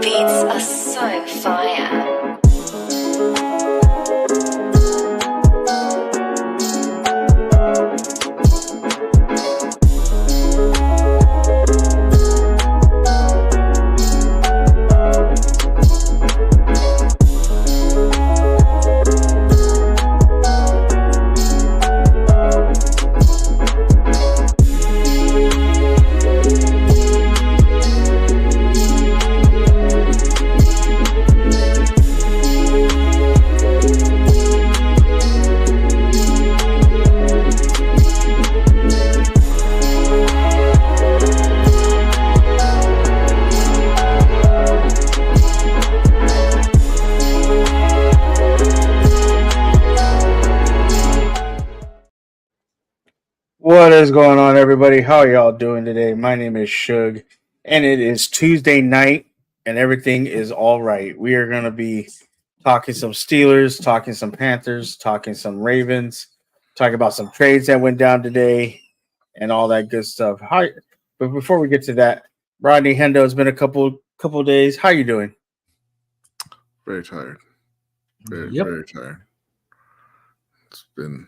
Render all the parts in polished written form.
beats are so fire. What is going on, everybody? How are y'all doing today? My name is Suge, and it is Tuesday night, and everything is all right. We are going to be talking some Steelers, talking some Panthers, talking some Ravens, talking about some trades that went down today, and all that good stuff. But before we get to that, Rodney Hendo, it's been a couple days. How you doing? Very tired. Very tired. It's been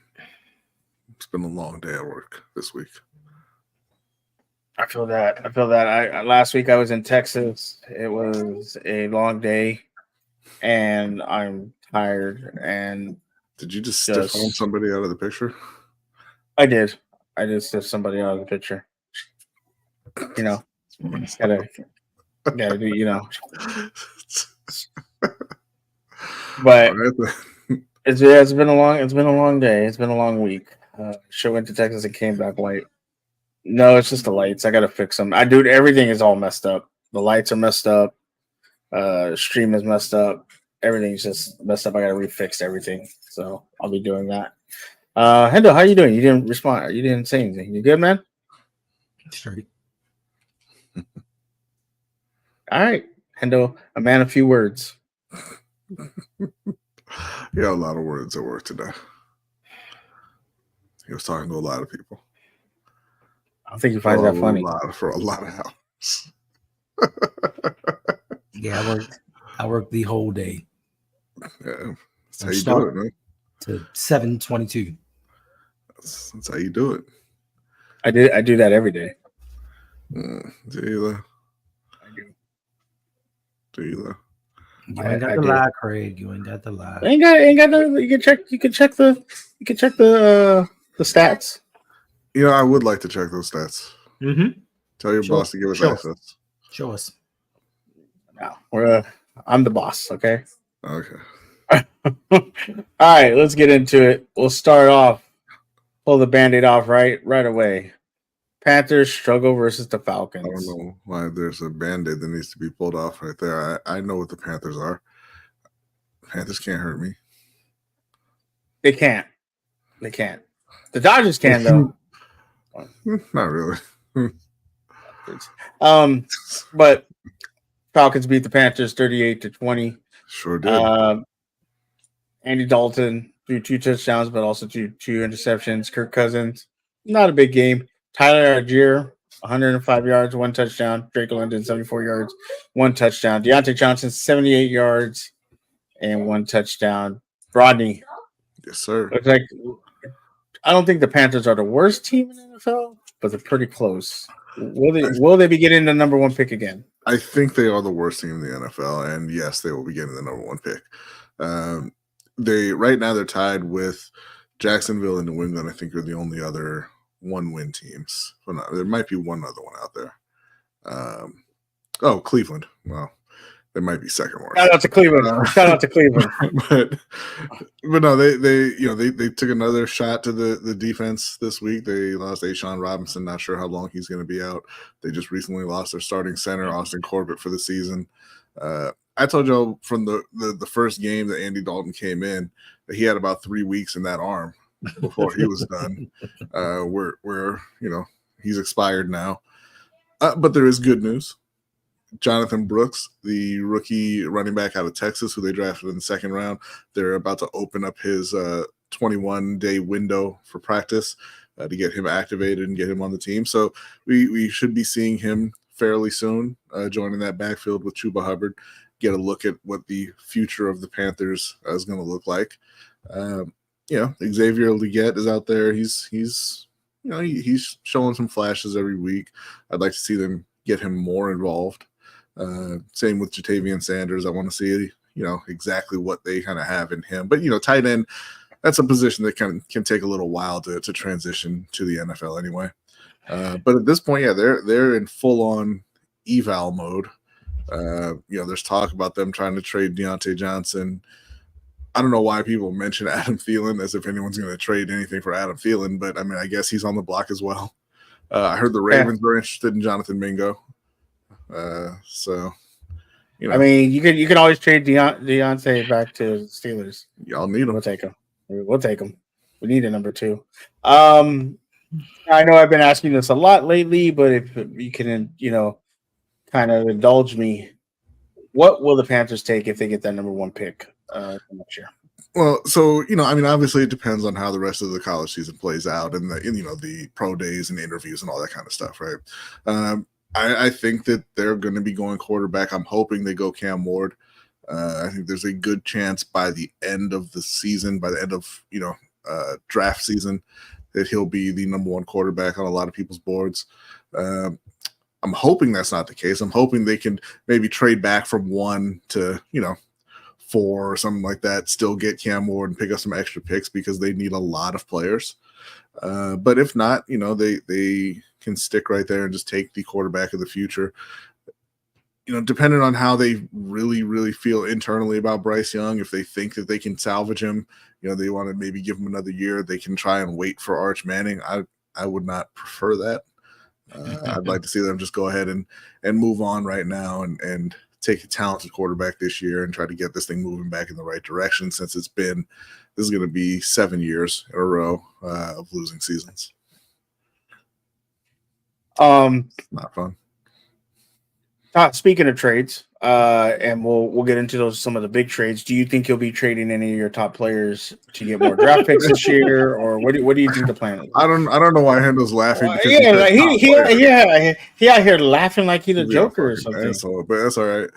a long day at work this week. I feel that. Last week I was in Texas. It was a long day, and I'm tired. And did you just stiff on somebody out of the picture? I did. I just stiff somebody out of the picture. You know, gotta do. You know, but it's been a long day. It's been a long week. She went to Texas and came back late. No, it's just the lights. I gotta fix them. Everything is all messed up. The lights are messed up. Stream is messed up. Everything's just messed up. I gotta refix everything. So I'll be doing that. Hendo, how you doing? You didn't respond. You didn't say anything. You good, man? Straight. All right, Hendo, a man of few words. Yeah, a lot of words at work today. He was talking to a lot of people. I don't think he finds that funny. For a lot of hours. Yeah, I worked the whole day. Yeah, that's how you do it, man. To 7:22. That's how you do it. I do that every day. Do you though? I do. Do you though? You ain't got the lie, Craig. You ain't got the lie. Ain't got no. You can check the stats. You know, I would like to check those stats. Mm-hmm. Tell your boss to give us access. Show us. No, I'm the boss. Okay. Okay. All right, let's get into it. We'll start off. Pull the Band-Aid off right away. Panthers struggle versus the Falcons. I don't know why there's a Band-Aid that needs to be pulled off right there. I know what the Panthers are. Panthers can't hurt me. They can't. The Dodgers can, though. Not really. But Falcons beat the Panthers 38-20. Sure did. Andy Dalton threw 2 touchdowns, but also two interceptions. Kirk Cousins, not a big game. Tyler Algier, 105 yards, 1 touchdown. Drake London, 74 yards, 1 touchdown. Deontay Johnson, 78 yards and 1 touchdown. Rodney. Yes, sir. Looks like I don't think the Panthers are the worst team in the NFL, but they're pretty close. Will they be getting the number 1 pick again? I think they are the worst team in the NFL, and yes, they will be getting the number 1 pick. Right now they're tied with Jacksonville and New England. I think are the only other 1-win teams. Well, no, there might be one other one out there. Cleveland. Well, they might be second worst. Shout out to Cleveland. but no, they took another shot to the defense this week. They lost A'Shawn Robinson. Not sure how long he's going to be out. They just recently lost their starting center, Austin Corbett, for the season. I told y'all from the first game that Andy Dalton came in that he had about 3 weeks in that arm before he was done. Where he's expired now. But there is good news. Jonathan Brooks, the rookie running back out of Texas, who they drafted in the 2nd round, they're about to open up his 21-day window for practice to get him activated and get him on the team. So we should be seeing him fairly soon, joining that backfield with Chuba Hubbard. Get a look at what the future of the Panthers is going to look like. Xavier Legette is out there. He's showing some flashes every week. I'd like to see them get him more involved. Same with Jatavian Sanders. I want to see exactly what they kind of have in him. But tight end, that's a position that can take a little while to transition to the NFL anyway. But at this point, they're in full on eval mode. There's talk about them trying to trade Deontay Johnson. I don't know why people mention Adam Thielen as if anyone's going to trade anything for Adam Thielen, but I mean, I guess he's on the block as well. I heard the Ravens were interested in Jonathan Mingo. I mean, you can always trade Deontay back to Steelers. Y'all need him. We'll take him. We need a number 2. I know I've been asking this a lot lately, but if you can, kind of indulge me, what will the Panthers take if they get that number 1 pick next year? Well, so obviously it depends on how the rest of the college season plays out, and the pro days and interviews and all that kind of stuff, right? I think that they're going to be going quarterback. I'm hoping they go Cam Ward. I think there's a good chance by the end of the season, by the end of draft season, that he'll be the number 1 quarterback on a lot of people's boards. I'm hoping that's not the case. I'm hoping they can maybe trade back from 1 to 4 or something like that, still get Cam Ward and pick up some extra picks because they need a lot of players. But if not, they can stick right there and just take the quarterback of the future. Depending on how they really, really feel internally about Bryce Young, if they think that they can salvage him, they want to maybe give him another year, they can try and wait for Arch Manning. I would not prefer that. I'd like to see them just go ahead and move on right now and take a talented quarterback this year and try to get this thing moving back in the right direction, since this is going to be 7 years in a row of losing seasons. Not fun. Speaking of trades, and we'll get into some of the big trades. Do you think you'll be trading any of your top players to get more draft picks this year, or what do you think the plan is? I don't know why Hendo's laughing. He out here laughing like he's a joker or something. Asshole, but that's all right.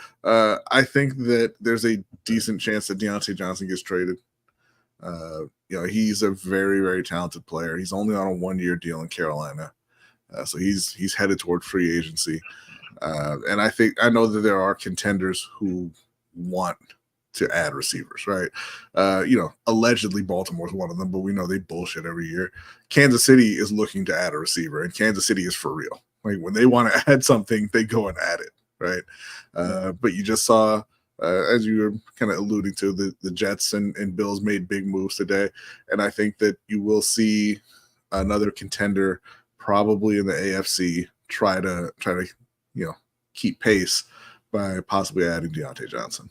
I think that there's a decent chance that Deontay Johnson gets traded. He's a very, very talented player. He's only on a 1-year deal in Carolina, so he's headed toward free agency. And I know that there are contenders who want to add receivers, right? Allegedly Baltimore's one of them, but we know they bullshit every year. Kansas City is looking to add a receiver, and Kansas City is for real. Like, when they want to add something, they go and add it, right? But you just saw, as you were kind of alluding to, the Jets and Bills made big moves today, and I think that you will see another contender, probably in the AFC, try to keep pace by possibly adding Deontay Johnson.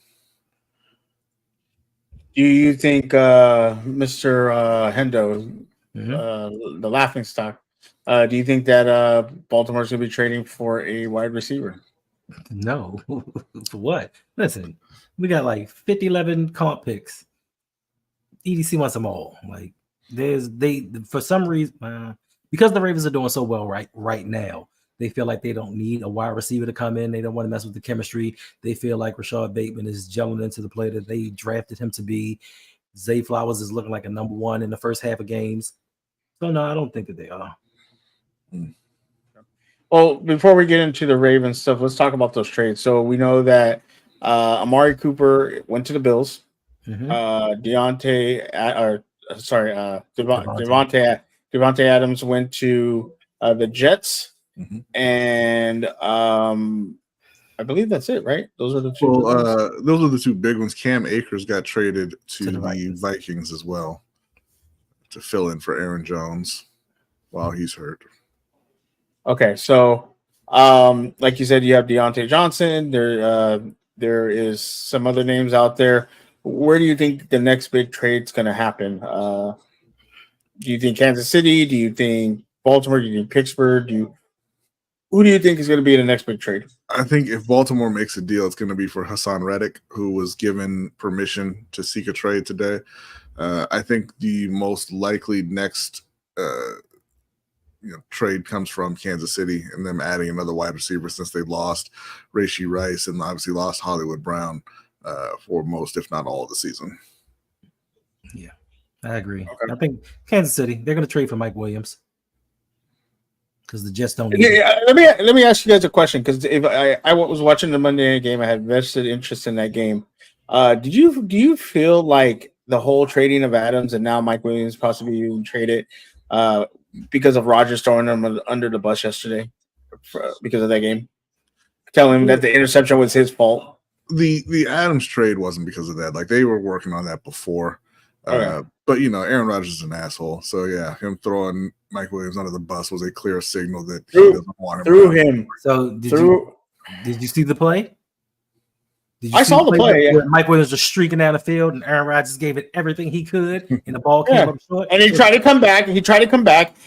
Do you think Mr. Hendo, the laughing stock, do you think that Baltimore's going to be trading for a wide receiver? No. For what? Listen, we got like 11 comp picks. EDC wants them all. Like, for some reason, because the Ravens are doing so well right now, they feel like they don't need a wide receiver to come in. They don't want to mess with the chemistry. They feel like Rashad Bateman is gelling into the player that they drafted him to be. Zay Flowers is looking like a number 1 in the first half of games. So, no, I don't think that they are. Well, before we get into the Ravens stuff, let's talk about those trades. So we know that Amari Cooper went to the Bills. Devontae Adams went to the Jets. And I believe that's it, right? Those are the two. Well, those are the two big ones. Cam Akers got traded to the Vikings as well to fill in for Aaron Jones while he's hurt. Okay, so like you said, you have Deontay Johnson. There is some other names out there. Where do you think the next big trade's going to happen? Do you think Kansas City? Do you think Baltimore? Do you think Pittsburgh? Who do you think is going to be the next big trade? I think if Baltimore makes a deal, it's going to be for Hassan Reddick, who was given permission to seek a trade today. I think the most likely next trade comes from Kansas City and them adding another wide receiver since they've lost Rashee Rice and obviously lost Hollywood Brown for most, if not all, of the season. Yeah, I agree. Okay. I think Kansas City, they're going to trade for Mike Williams because the Jets don't. Yeah, let me ask you guys a question, because if I was watching the Monday night game, I had vested interest in that game. Do you feel like the whole trading of Adams and now Mike Williams possibly being traded because of Rodgers throwing him under the bus yesterday because of that game, telling him that the interception was his fault? The Adams trade wasn't because of that. Like, they were working on that before. But Aaron Rodgers is an asshole. So yeah, him throwing Mike Williams under the bus was a clear signal that he doesn't want him. Through him. So did you see the play? I saw the play. Yeah. Mike Williams was streaking down the field, and Aaron Rodgers gave it everything he could, and the ball came up short. And he tried to come back,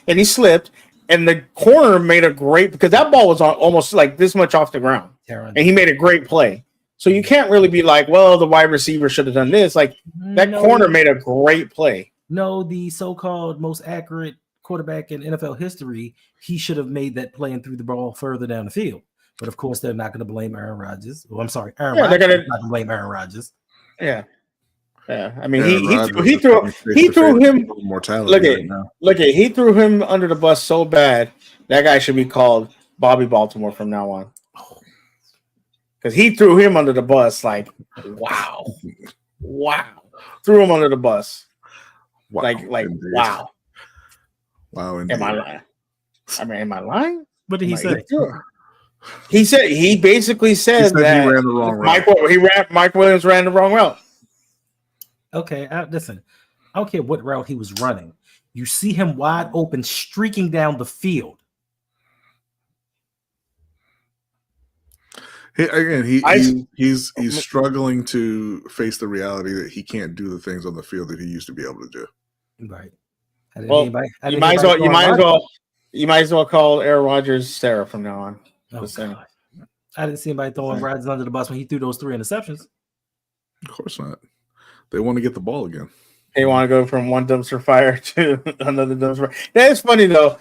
and he slipped, and the corner made a great, because that ball was almost like this much off the ground, and he made a great play. So you can't really be like, well, the wide receiver should have done this. Like, that corner made a great play. No, the so-called most accurate quarterback in NFL history, he should have made that play and threw the ball further down the field. But of course, they're not going to blame Aaron Rodgers. Well, I'm sorry, Aaron Rodgers. They're not going to blame Aaron Rodgers. Yeah. I mean, he threw him mortality. He threw him under the bus so bad that guy should be called Bobby Baltimore from now on. Because he threw him under the bus, like, wow, threw him under the bus, wow. Wow. Indeed. Am I lying? Am I lying? What did he say? He basically said that he ran the wrong route. Mike Williams ran the wrong route. Okay, listen. I don't care what route he was running. You see him wide open, streaking down the field. He's struggling to face the reality that he can't do the things on the field that he used to be able to do. Right. You might as well call Aaron Rodgers Sarah from now on. Oh, I didn't see anybody throwing Rodgers under the bus when he threw those 3 interceptions. Of course not. They want to get the ball again. They want to go from one dumpster fire to another dumpster fire. That is funny though.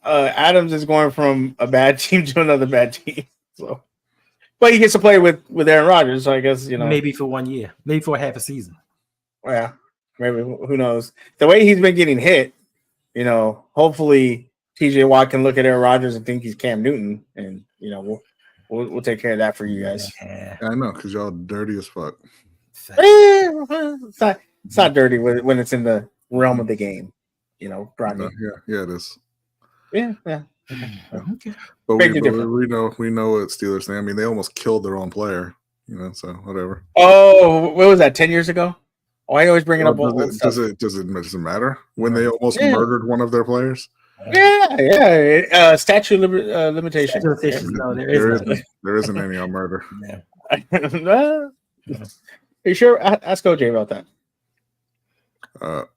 Adams is going from a bad team to another bad team. So, but he gets to play with Aaron Rodgers. So I guess maybe for 1 year, maybe for half a season. Yeah, maybe, who knows? The way he's been getting hit, hopefully TJ Watt can look at Aaron Rodgers and think he's Cam Newton, and we'll take care of that for you guys. Yeah, I know, because y'all dirty as fuck. It's not dirty when it's in the realm of the game, Rodney. Yeah, it is. Yeah. Okay. But we know what Steelers think. I mean, they almost killed their own player, so whatever. Oh, what was that? 10 years ago? Why are you always bringing up? Does it matter when they almost murdered one of their players? Yeah. Statute limitation. No, there isn't any on murder. Are you sure? Ask OJ about that.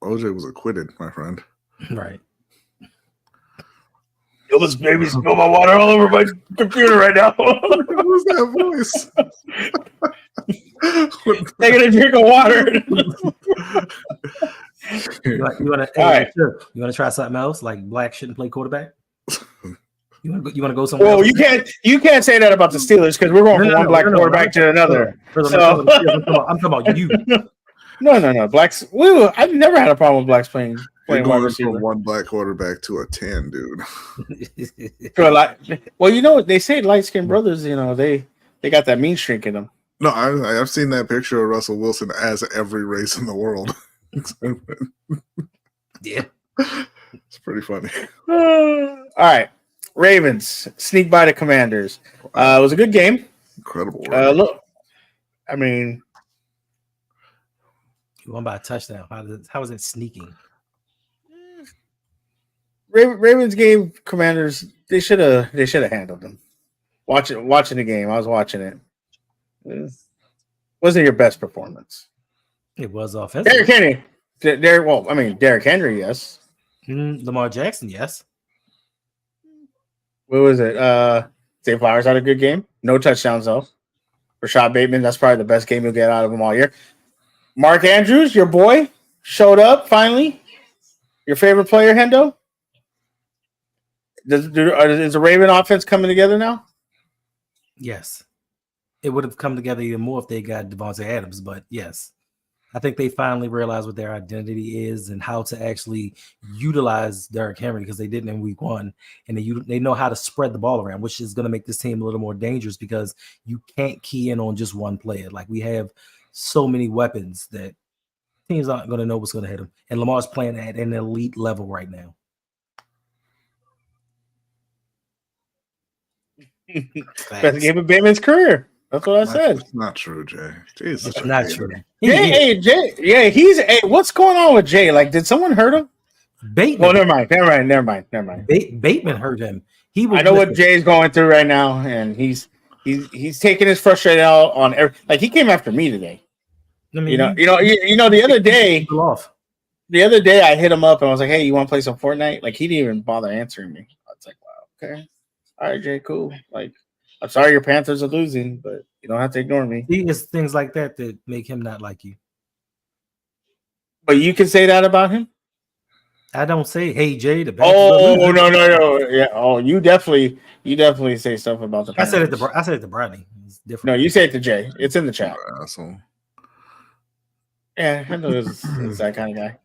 OJ was acquitted, my friend. Right. Yo, this baby spill my water all over my computer right now. Who's that voice? Taking a drink of water. You want to try something else? Like black shouldn't play quarterback? You want to go somewhere? Well, else? you can't say that about the Steelers because we're going from one black quarterback to another. I'm talking about you. No. Blacks. I've never had a problem with blacks playing wide receiver. From one black quarterback to a 10, dude. Well, they say light-skinned brothers. They got that mean streak in them. No, I've seen that picture of Russell Wilson as every race in the world. Yeah, it's pretty funny. All right, Ravens sneak by the Commanders. It was a good game. Incredible. Look, I mean, you won by a touchdown. How was it sneaking? Ravens gave Commanders. They should have handled them. Watching the game, I was watching it. Wasn't your best performance? It was offensive. Derrick Henry. Derrick Henry, yes. Lamar Jackson, yes. What was it? Zay Flowers had a good game. No touchdowns, though. Rashad Bateman, that's probably the best game you'll get out of him all year. Mark Andrews, your boy, showed up finally. Your favorite player, Hendo? is the Raven offense coming together now? Yes. It would have come together even more if they got Devontae Adams, but yes. I think they finally realized what their identity is and how to actually utilize Derrick Henry because they didn't in week 1. And they know how to spread the ball around, which is going to make this team a little more dangerous because you can't key in on just one player. Like we have so many weapons that teams aren't going to know what's going to hit them. And Lamar's playing at an elite level right now. Best game of Bateman's career. That's what I said. It's not true, Jay. Jay's It's not true. Jay, yeah, hey, what's going on with Jay? Like, did someone hurt him? Bateman. Oh, never mind. Bateman hurt him. I know what Jay's going through right now, and he's taking his frustration out on like he came after me today. I mean, the other day, I hit him up and I was like, "Hey, you want to play some Fortnite?" Like he didn't even bother answering me. I was like, "Wow, okay, all right, Jay, cool." Like, I'm sorry your Panthers are losing, but you don't have to ignore me. It's things like that that make him not like you. But you can say that about him. I don't say, "Hey Jay, the Panthers are losing." No, yeah. Oh, you definitely say stuff about the Panthers. I said it to Bradley. It's different. No, you say it to Jay. It's in the chat. Asshole. Yeah, Hendo is that kind of guy.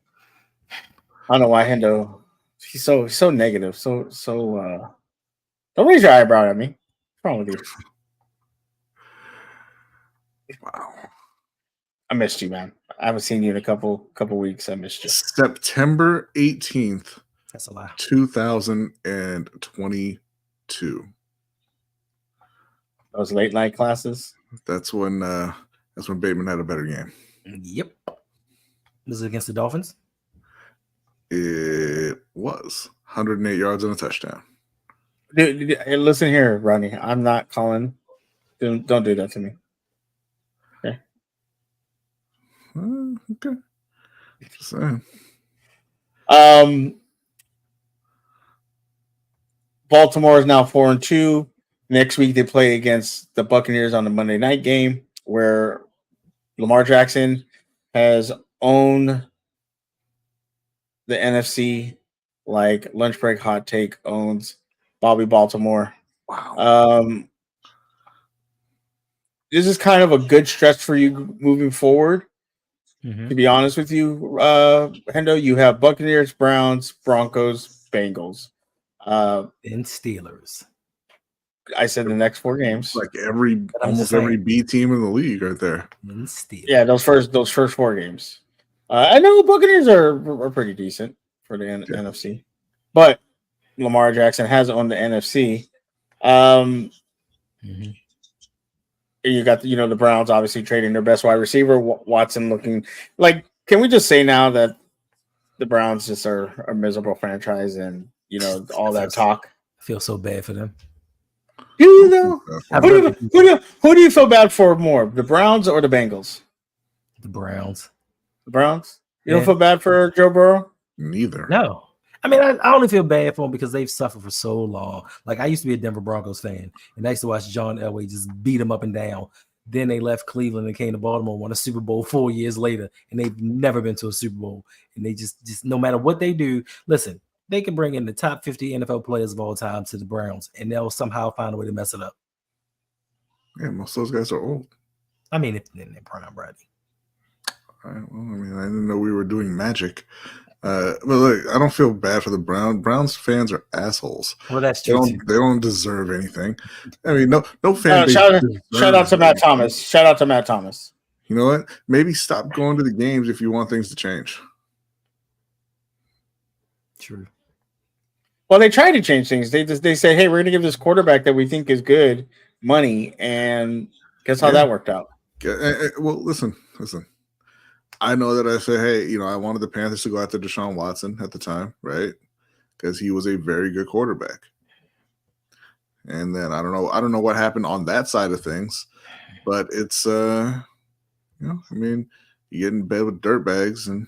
I don't know why Hendo. He's so negative. So don't raise your eyebrow at me. What's wrong with you? Wow. I missed you, man. I haven't seen you in a couple weeks. I missed you. September 18th. That's a lie. 2022. Those late night classes. That's when Bateman had a better game. Yep. This is against the Dolphins? It was 108 yards and a touchdown. Dude, listen here, Ronnie. I'm not calling. Don't do that to me. Okay. Okay. Just saying. Baltimore is now 4-2. Next week they play against the Buccaneers on the Monday night game, where Lamar Jackson has owned the NFC like lunch break hot take owns Bobby Baltimore. Wow. This is kind of a good stretch for you moving forward. Mm-hmm. To be honest with you, Hendo, you have Buccaneers, Browns, Broncos, Bengals, and Steelers. I said the next 4 games. Like almost every B team in the league right there. And Steelers. Yeah, those first 4 games. I know Buccaneers are pretty decent for the NFC, but Lamar Jackson has owned the NFC. Mm-hmm. You got the Browns obviously trading their best wide receiver, Watson looking like. Can we just say now that the Browns just are a miserable franchise, and all that talk? I feel so bad for them. Do you know? Who do you feel bad for more, the Browns or the Bengals? The Browns. The Browns. You don't feel bad for Joe Burrow? Neither. No. I mean, I only feel bad for them because they've suffered for so long. Like, I used to be a Denver Broncos fan, and I used to watch John Elway just beat them up and down. Then they left Cleveland and came to Baltimore, won a Super Bowl 4 years later, and they've never been to a Super Bowl. And they just no matter what they do, listen, they can bring in the top 50 NFL players of all time to the Browns, and they'll somehow find a way to mess it up. Yeah, most of those guys are old. I mean, if they're prime, Brady. All right, well, I mean, I didn't know we were doing magic. But look, I don't feel bad for the Browns. Browns fans are assholes. Well, that's true. They don't deserve anything. I mean, no fan. Shout out to Matt Thomas. Shout out to Matt Thomas. You know what? Maybe stop going to the games if you want things to change. True. Well, they try to change things. They say, hey, we're going to give this quarterback that we think is good money, and guess how that worked out? Well, listen. I know that I said, hey, I wanted the Panthers to go after Deshaun Watson at the time, right? Because he was a very good quarterback. And then I don't know what happened on that side of things, but it's I mean, you get in bed with dirt bags, and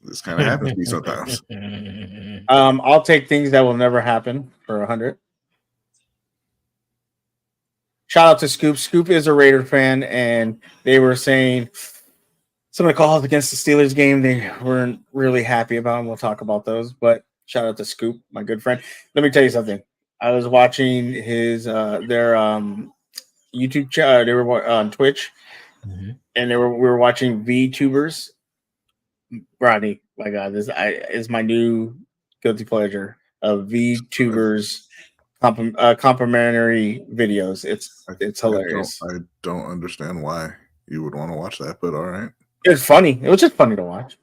this kind of happens to me sometimes. I'll take things that will never happen for 100. Shout out to Scoop. Scoop is a Raider fan, and they were saying some of the calls against the Steelers game they weren't really happy about, and we'll talk about those. But Shout out to Scoop, my good friend. Let me tell you something. I was watching their YouTube channel. They were on Twitch, and we were watching VTubers. Rodney, my God, this is my new guilty pleasure of VTubers complimentary videos. It's hilarious. I don't understand why you would want to watch that, but all right. It's funny. It was just funny to watch.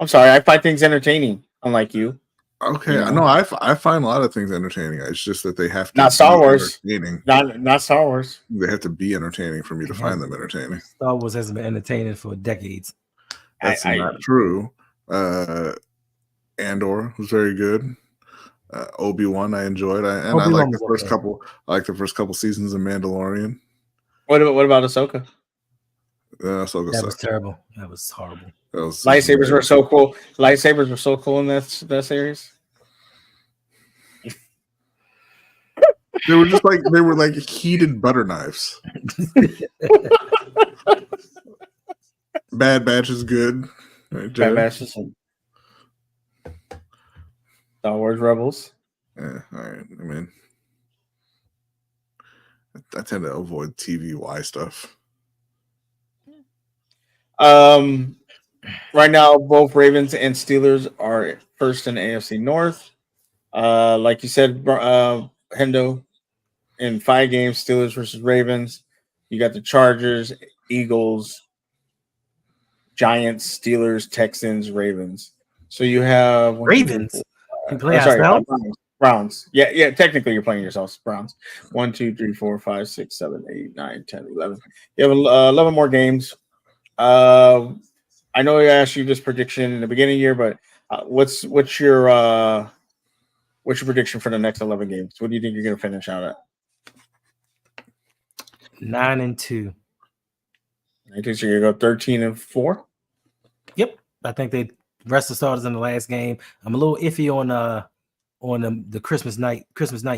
I'm sorry, I find things entertaining, unlike you. Okay, You know? I know I find a lot of things entertaining. It's just that they have to Not Star Wars. Entertaining. Not Star Wars. They have to be entertaining for me to find them entertaining. Star Wars hasn't been entertaining for decades. That's not true. Andor was very good. Obi-Wan I enjoyed. I like the first couple. I like the first couple seasons of Mandalorian. What about Ahsoka? Ahsoka that sucked. was terrible. That was horrible. Lightsabers were so cool. Lightsabers were so cool in that series. They were like heated butter knives. Bad Batch is good. Right, Bad Batch is Star Wars Rebels. Yeah, all right. I mean, I tend to avoid TVY stuff. Right now, both Ravens and Steelers are first in the AFC North. Like you said, Hendo, in 5 games, Steelers versus Ravens. You got the Chargers, Eagles, Giants, Steelers, Texans, Ravens. So you have Ravens. You play Browns. Yeah. Technically, you're playing yourselves. Browns. 1, 2, 3, 4, 5, 6, 7, 8, 9, 10, 11. You have 11 more games. I know I asked you this prediction in the beginning of the year, but what's your prediction for the next 11 games? What do you think you're going to finish out at? 9-2. I think so. You go 13-4. Yep, I think they rest the starters in the last game. I'm a little iffy on the Christmas night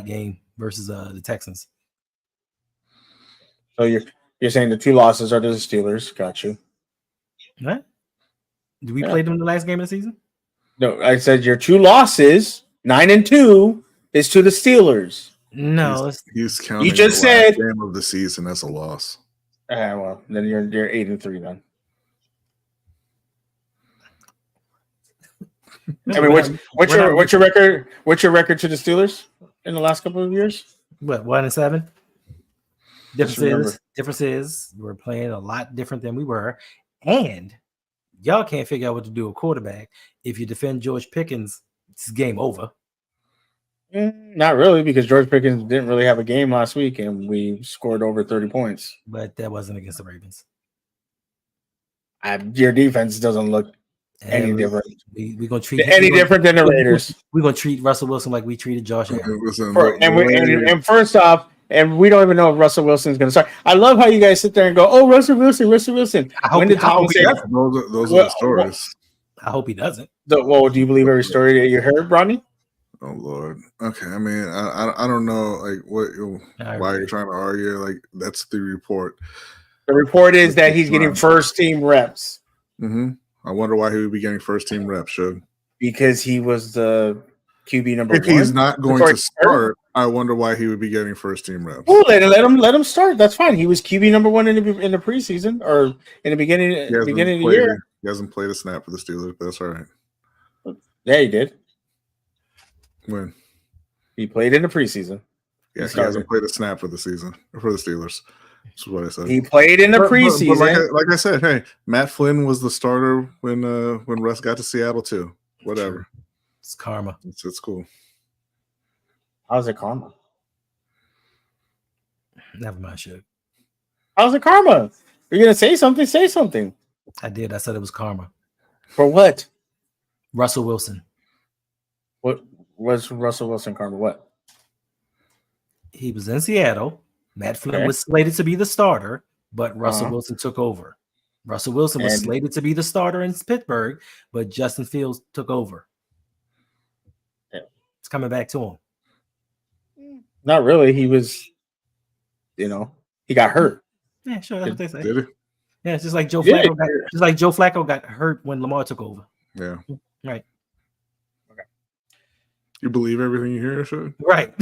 game versus the Texans. So you're saying the 2 losses are to the Steelers? Got you. What? Did we play them in the last game of the season? No, I said your 2 losses, 9-2, is to the Steelers. No, he's counting. You just said game of the season as a loss. Well, then you're 8-3 then. I mean, what's your record? What's your record to the Steelers in the last couple of years? What, 1-7? Difference is we're playing a lot different than we were, and y'all can't figure out what to do with quarterback. If you defend George Pickens, it's game over. Not really, because George Pickens didn't really have a game last week, and we scored over 30 points. But that wasn't against the Ravens. Your defense doesn't look any different. We're gonna treat different than the Raiders. We're gonna treat Russell Wilson like we treated Josh Allen. And first off, and we don't even know if Russell Wilson is going to start. I love how you guys sit there and go, "Oh, Russell Wilson." Those are the stories. I hope he doesn't. Well, do you believe every story that you heard, Bronny? Oh Lord. Okay. I mean, I don't know, like why you're trying to argue. Like that's the report. The report is that he's getting first team reps. Mm-hmm. I wonder why he would be getting first team reps, Suge. Because he was the QB number 1. If he's not going to start, I wonder why he would be getting first team reps. Well, let him start. That's fine. He was QB number 1 in the preseason or in the beginning of the year. He hasn't played a snap for the Steelers, but that's all right. Yeah, he did. When? He played in the preseason. Yeah, he hasn't played a snap for the season for the Steelers. That's what I said. He played in the preseason. But like I said, hey, Matt Flynn was the starter when Russ got to Seattle too. Whatever. It's karma. It's cool. How's it karma? Never mind, Suge. How's it karma? You're gonna say something? Say something. I did. I said it was karma. For what? Russell Wilson. What was Russell Wilson karma? What? He was in Seattle. Matt Flynn was slated to be the starter, but Russell Wilson took over. Russell Wilson was slated to be the starter in Pittsburgh, but Justin Fields took over. Yeah. It's coming back to him. Not really. He was, he got hurt. Yeah, sure. That's what they say. Did he? Yeah, it's just like Joe Flacco got hurt when Lamar took over. Yeah. Right. Okay. You believe everything you hear, Shug? Right.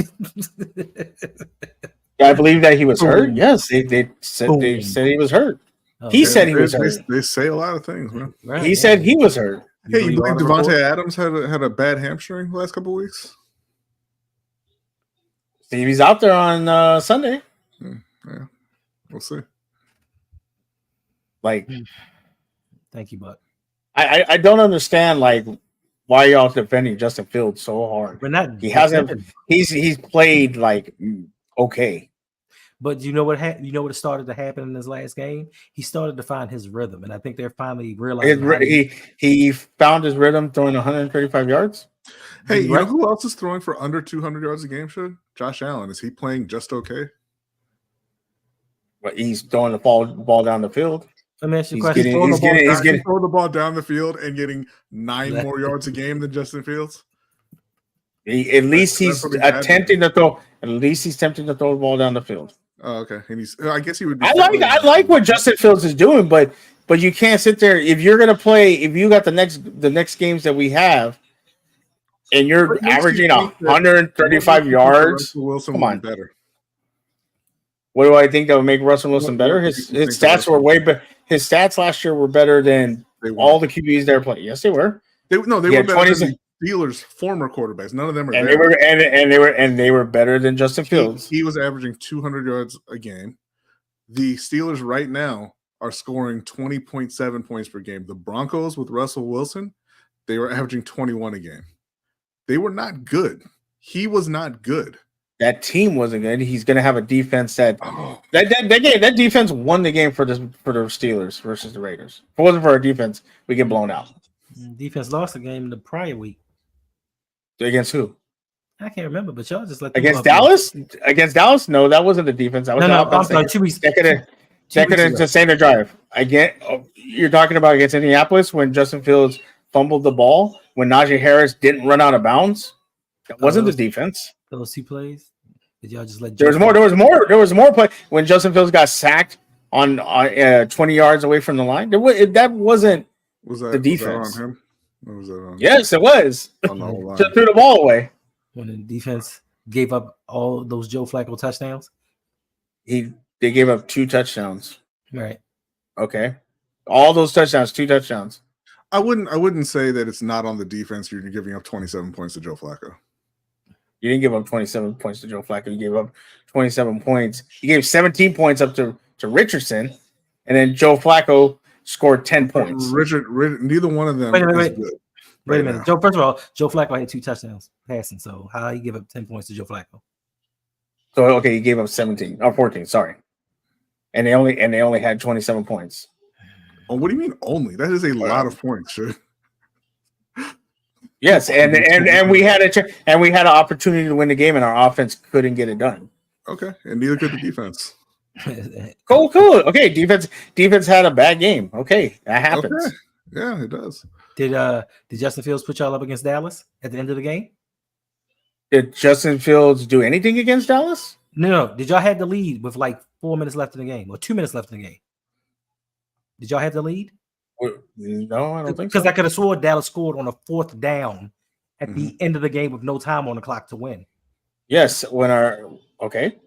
I believe that he was hurt. Boom. Yes, they said he was hurt. Oh, He yeah. said he was hurt. They say a lot of things, man. Right, He yeah. said he was hurt. Hey, you believe all the Devontae reports? Adams had a bad hamstring the last couple of weeks? See if he's out there on Sunday. Yeah, we'll see. Like, Thank you, Buck. I don't understand like why y'all defending Justin Fields so hard. We're not. He hasn't. defending. He's played like okay. But you know what? You know what started to happen in his last game? He started to find his rhythm, and I think they're finally realizing He found his rhythm throwing 135 yards. Hey, you know who else is throwing for under 200 yards a game, Shug? Josh Allen. Is he playing just okay? But he's throwing the ball down the field. Let me ask you a He's question. getting throwing the ball down the field and getting 9 more yards a game than Justin Fields. At least he's attempting to throw. At least he's attempting to throw the ball down the field. Oh, okay. And I guess he would. I like what Justin Fields is doing, but you can't sit there if you're gonna play. If you got the next games that we have, and you're averaging 135 yards, Wilson come on. Be better. What do I think that would make Russell Wilson better? His stats were way better. His stats last year were better than all the QBs there playing. Yes, they were. They were better than Steelers' former quarterbacks. None of them are. And there. they were better than Justin Fields. He was averaging 200 yards a game. The Steelers right now are scoring 20.7 points per game. The Broncos with Russell Wilson, they were averaging 21 a game. They were not good. He was not good. That team wasn't good. He's going to have a defense that defense won the game for the Steelers versus the Raiders. If it wasn't for our defense, we get blown out. Defense lost the game the prior week. Against who? I can't remember, but y'all just let against Dallas. Against Dallas, no, that wasn't the defense. That was I'm sorry, 2 weeks. That could have sustained a drive. You're talking about against Indianapolis when Justin Fields fumbled the ball when Najee Harris didn't run out of bounds. That wasn't the defense. Those 2 plays. Did y'all just let? There was more play when Justin Fields got sacked on 20 yards away from the line. That wasn't the defense. Was that on him? Or was that on yes, it was. Just threw the ball away. When the defense gave up all those Joe Flacco touchdowns. They gave up 2 touchdowns. Right. Okay. All those touchdowns, 2 touchdowns. I wouldn't say that it's not on the defense. You're giving up 27 points to Joe Flacco. You didn't give up 27 points to Joe Flacco. You gave up 27 points. You gave 17 points up to Richardson, and then Joe Flacco scored 10 points. Neither one of them is good. Wait a minute. First of all, Joe Flacco had 2 touchdowns passing. So how you give up 10 points to Joe Flacco? So okay, he gave up 17 or 14. Sorry, and they only had 27 points. Oh, what do you mean only? That is a lot of points, sure. Yes, and we had an opportunity to win the game, and our offense couldn't get it done. Okay, and neither could the defense. Cool. Okay, defense had a bad game. Okay, that happens. Okay. Yeah, it does. Did Justin Fields put y'all up against Dallas at the end of the game? Did Justin Fields do anything against Dallas? No. Did y'all have the lead with like 4 minutes left in the game or 2 minutes left in the game? Did y'all have the lead? No, I don't think so. Because I could have sworn Dallas scored on a 4th down at the end of the game with no time on the clock to win. Yes, okay.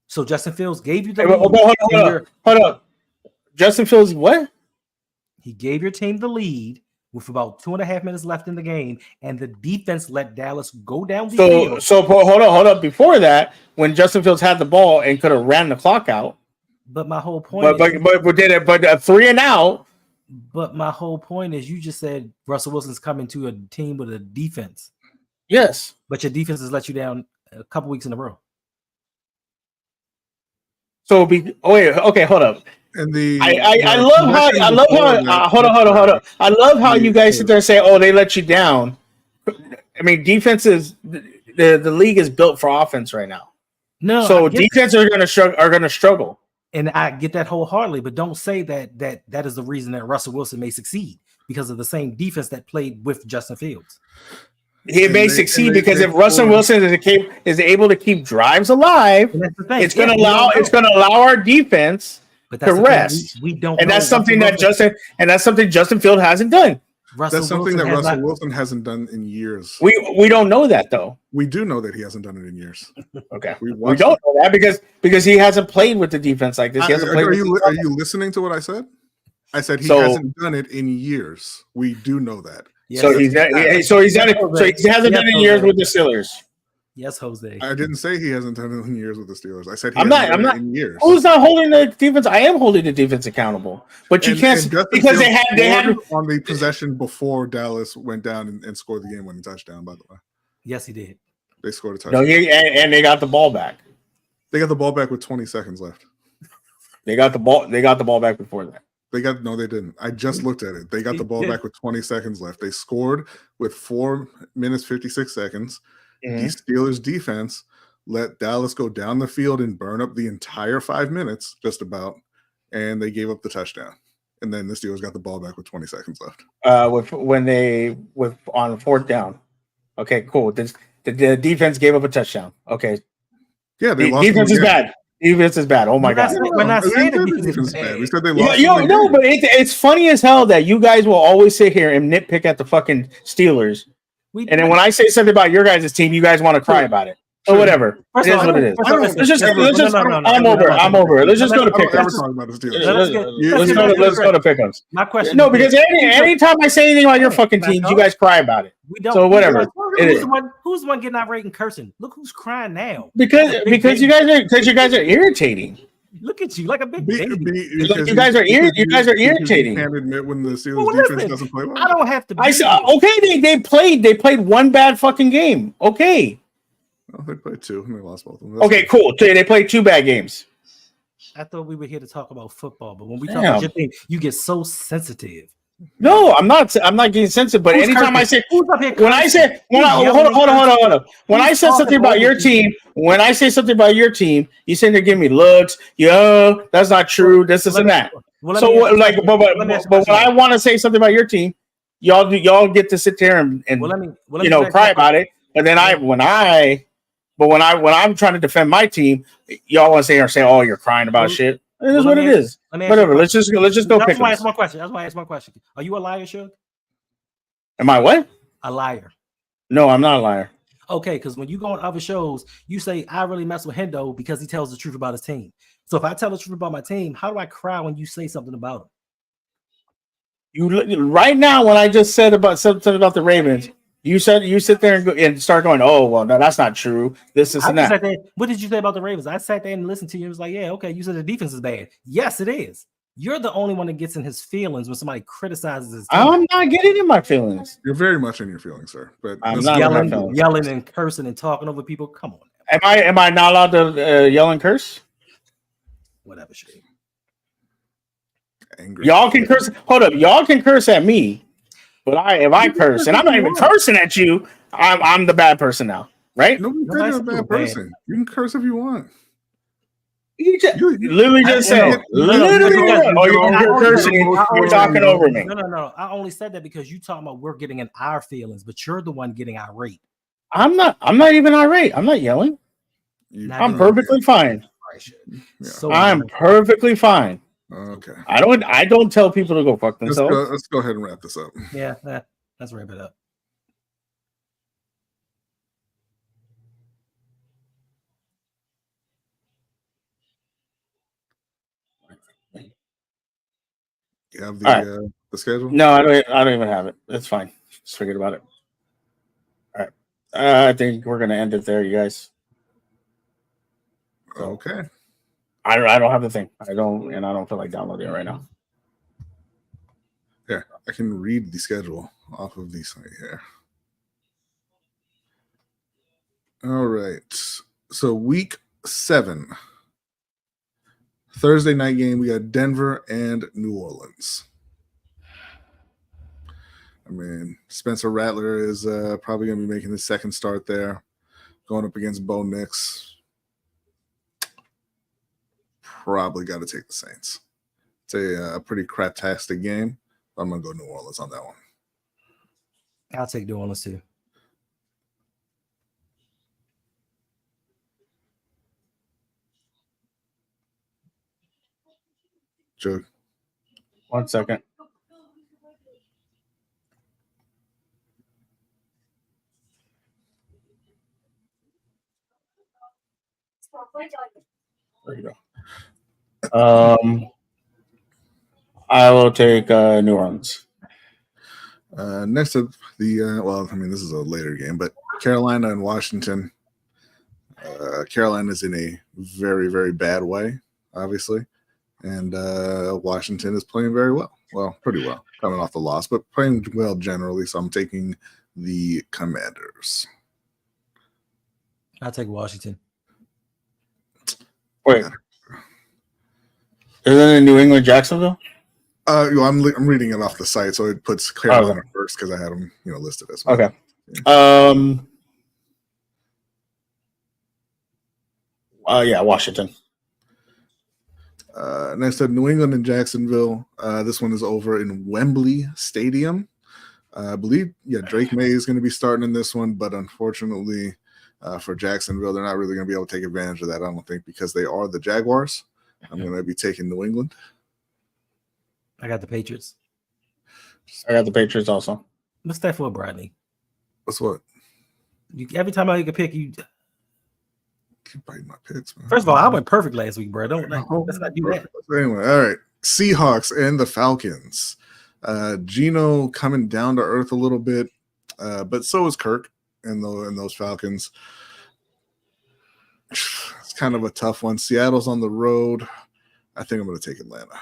So Justin Fields gave you the lead. Hold up. Justin Fields, what? He gave your team the lead with about 2.5 minutes left in the game, and the defense let Dallas go down the field. So hold up. Before that, when Justin Fields had the ball and could have ran the clock out. But my whole point but 3 and out. But my whole point is you just said Russell Wilson's coming to a team with a defense. Yes. But your defense has let you down a couple weeks in a row. Okay, hold up. And I love how you guys sit there and say, "Oh, they let you down." I mean, defenses. The league is built for offense right now. No, so defenses are going to struggle. And I get that wholeheartedly, but don't say that is the reason that Russell Wilson may succeed because of the same defense that played with Justin Fields. He may succeed because if Russell Wilson is able to keep drives alive, it's going to allow our defense to rest. We don't, and that's something Justin Field hasn't done. That's something that has Russell not- Wilson hasn't done in years. We don't know that though. We do know that he hasn't done it in years. Okay, We we watched don't it. know that because he hasn't played with the defense like this. He hasn't played. Are with you listening to what I said? I said he So- hasn't done it in years. We do know that. Yes, So he's done it. So he hasn't done it in years with the Steelers. Yes, Jose. I didn't say he hasn't done it in years with the Steelers. I said he I'm hasn't done not. it in years. Who's not holding the defense? I am holding the defense accountable, but you can't Justin because they Fields had scored on the possession before Dallas went down and scored the game-winning touchdown. By the way, Yes, he did. they scored a touchdown. no. And they got the ball back. They got the ball back with 20 seconds left. They got the ball. They got the ball back before that. They didn't. I just looked at it. They got the ball back with 20 seconds left. They scored with 4 minutes 56 seconds. The Steelers defense let Dallas go down the field and burn up the entire 5 minutes, just about, and they gave up the touchdown. And then the Steelers got the ball back with 20 seconds left. With on fourth down. Okay, cool. The defense gave up a touchdown. Okay, Yeah, they the lost. defense is bad. Defense is bad. Oh my god. We're not saying the the defense defense is is bad. bad. We said they Yeah, lost. no, but it's funny as hell that you guys will always sit here and nitpick at the fucking Steelers, and then when I say something about your guys' team, you guys want to cry about it. So whatever. First It of is all, what it is. first of all, Let's just. no. I'm over. Let's just go to I don't ever pickups. talk about the Steelers. Let's go to pickups. My question. No, because anytime I say anything about your fucking teams, you guys cry about it. we don't. So whatever. It is. Who's the one getting irate and cursing? Look who's crying now. Because you guys are irritating. Look at you like a big baby. You guys are irritating. You can't admit when the Steelers Well, defense listen, doesn't play well. I don't have to. I said, okay, they played one bad fucking game. Okay. Oh, they played 2 and they lost both of them. Okay, cool. So they played 2 bad games. I thought we were here to talk about football, but when we talk about your thing, you get so sensitive. No, I'm not getting sensitive. But anytime I say hold on. When I said something about your team, you say they're giving me looks. Yo, that's not true. This and that. But when I want to say something about your team, y'all get to sit there and cry about it. And then when I'm trying to defend my team, y'all want to sit here and say, "Oh, you're crying about shit." It is what it is. Whatever. Let's just go. That's why I asked my question. That's why I asked my question. Are you a liar, Suge? Am I what? A liar. No, I'm not a liar. Okay, because when you go on other shows, you say I really mess with Hendo because he tells the truth about his team. So if I tell the truth about my team, how do I cry when you say something about him? Right now, when I just said something about the Ravens, you sit there and start going, "Oh, well, no, that's not true. This and that." What did you say about the Ravens? I sat there and listened to you. It was like, yeah, okay, you said the defense is bad. Yes, it is. You're the only one that gets in his feelings when somebody criticizes his team. I'm not getting in my feelings. You're very much in your feelings, sir. But I'm not yelling and cursing and talking over people. Come on. Am I not allowed to yell and curse? Whatever, shit. Angry. Y'all can curse. Hold up, y'all can curse at me. But if I curse, and I'm not even cursing at you, I'm the bad person now, right? Nobody's a bad person. You can curse if you want. You literally just said, you're cursing. You're talking over me. No. I only said that because you talking about we're getting in our feelings, but you're the one getting irate. I'm not even irate. I'm not yelling. I'm perfectly fine. Yeah. I'm perfectly fine. Okay. I don't tell people to go fuck themselves. Let's go ahead and wrap this up. Yeah, let's wrap it up. You have the schedule? No, I don't even have it. It's fine. Just forget about it. All right. I think we're gonna end it there, you guys. Okay. I don't have the thing. I don't feel like downloading it right now. Yeah, I can read the schedule off of the site here. All right. So week 7. Thursday night game, we got Denver and New Orleans. I mean, Spencer Rattler is probably going to be making his second start there, going up against Bo Nix. Probably got to take the Saints. It's a pretty craptastic game. I'm going to go New Orleans on that one. I'll take New Orleans too. Joe. 1 second. There you go. I will take New Orleans. Next up, this is a later game, but Carolina and Washington. Carolina's in a very, very bad way, obviously, and Washington is playing very well. Well, pretty well, coming off the loss, but playing well generally. So I'm taking the Commanders. I'll take Washington. Wait, isn't it New England, Jacksonville? I'm reading it off the site, so it puts Carolina first because I had them, listed as well. Okay. Yeah, Washington. Next up, New England and Jacksonville. This one is over in Wembley Stadium. I believe, Drake May is going to be starting in this one, but unfortunately for Jacksonville, they're not really going to be able to take advantage of that, I don't think, because they are the Jaguars. I'm going to be taking New England. I got the Patriots. I got the Patriots also. What's that for, Bradley? What's what? Every time I make a pick, you keep biting my picks, man. First of all, I went perfect last week, bro. Let's not do that. Anyway, all right. Seahawks and the Falcons. Geno coming down to earth a little bit, but so is Kirk and those Falcons. It's kind of a tough one. Seattle's on the road. I think I'm going to take Atlanta.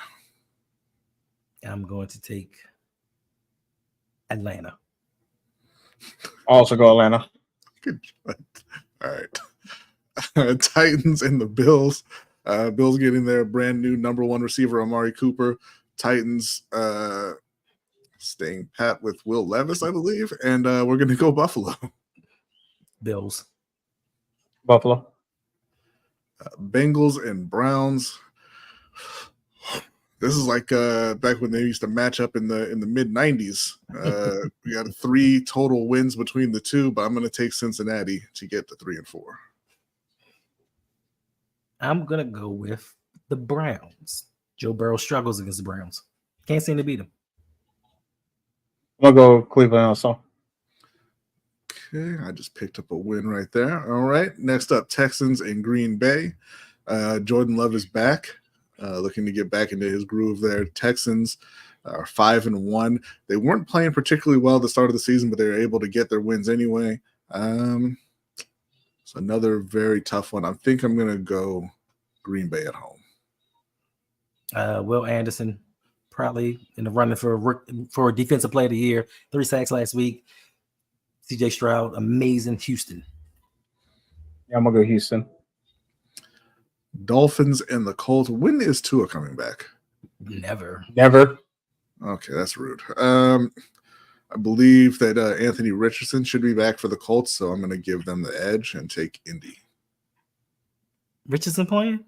I'm going to take Atlanta. Also go Atlanta. Good. All right. Titans and the Bills. Bills getting their brand new number one receiver, Amari Cooper. Titans staying pat with Will Levis, I believe. And we're going to go Buffalo. Bills. Buffalo. Bengals and Browns. This is like back when they used to match up in the mid 90s. We got 3 total wins between the two, but I'm going to take Cincinnati to get to 3-4. I'm going to go with the Browns. Joe Burrow struggles against the Browns. Can't seem to beat them. I'm going to go Cleveland also. Okay, I just picked up a win right there. All right, next up, Texans and Green Bay. Jordan Love is back, looking to get back into his groove there. Texans are 5-1. They weren't playing particularly well at the start of the season, but they were able to get their wins anyway. So another very tough one. I think I'm going to go Green Bay at home. Will Anderson, probably in the running for Defensive Player of the Year. 3 sacks last week. CJ Stroud, amazing. Houston. Yeah, I'm going to go Houston. Dolphins and the Colts. When is Tua coming back? Never. Okay, that's rude. I believe that Anthony Richardson should be back for the Colts, so I'm going to give them the edge and take Indy. Richardson playing?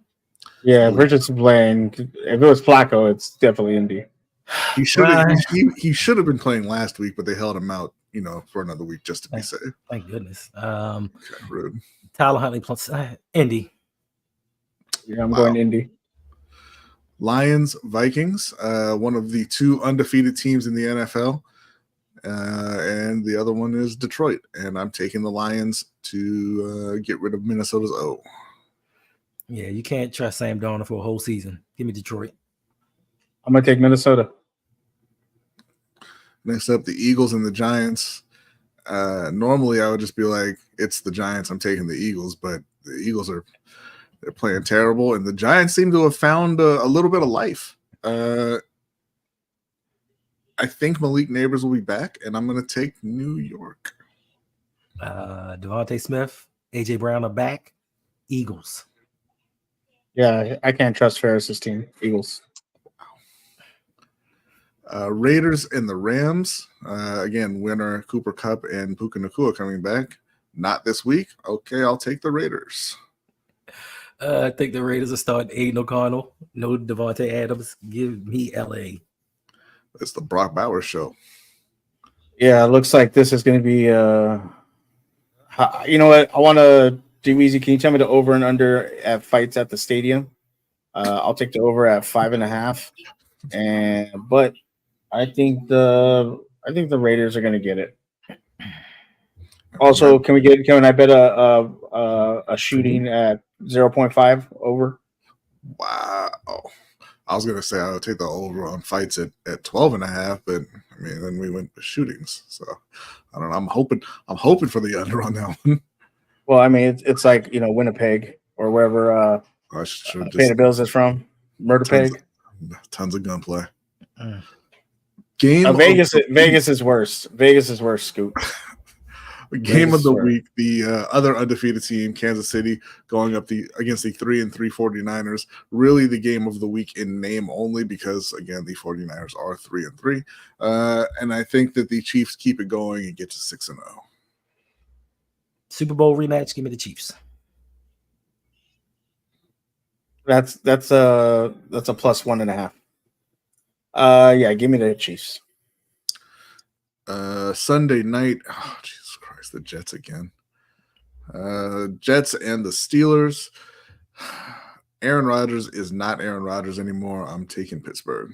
Yeah, Richardson playing. If it was Flacco, it's definitely Indy. He should have been playing last week, but they held him out, for another week just to be safe. Thank goodness. Rude. Tyler Huntley plus Indy. Yeah, I'm going Indy. Lions, Vikings, one of the 2 undefeated teams in the NFL. And the other one is Detroit. And I'm taking the Lions to get rid of Minnesota's O. Yeah, you can't trust Sam Darnold for a whole season. Give me Detroit. I'm going to take Minnesota. Next up, the Eagles and the Giants. Normally, I would just be like, it's the Giants. I'm taking the Eagles. But the Eagles they're playing terrible. And the Giants seem to have found a little bit of life. I think Malik Neighbors will be back, and I'm going to take New York. Devontae Smith, A.J. Brown are back. Eagles. Yeah, I can't trust Ferris's team. Eagles. Raiders and the Rams. Again, winner Cooper Kupp and Puka Nacua coming back. Not this week. Okay, I'll take the Raiders. I think the Raiders are starting Aiden O'Connell. No Devontae Adams. Give me L.A. It's the Brock Bowers show. Yeah, it looks like this is going to be. You know what? I want to do easy. Can you tell me the over and under at fights at the stadium? I'll take the over at 5.5. But I think the Raiders are going to get it. Also, can I bet a shooting at 0.5 over. Wow. I was gonna say I would take the over on fights at 12.5, but I mean then we went with shootings. So I don't know. I'm hoping for the under on that one. Well, I mean, it's like, Winnipeg or wherever I should Pay the just Bills is from. Murder Peg. tons of gunplay. Mm. Game of Vegas the Vegas is worse. Vegas is worse, Scoop. Game of the Swear. week, the other undefeated team, Kansas City, going up against the 3-3 49ers. Really the game of the week in name only because, again, the 49ers are 3-3. And I think that the Chiefs keep it going and get to 6-0. Super Bowl rematch. Give me the Chiefs. That's a plus 1.5. Yeah, give me the Chiefs. Sunday night, oh, Jesus Christ, the Jets again. Jets and the Steelers. Aaron Rodgers is not Aaron Rodgers anymore. I'm taking Pittsburgh.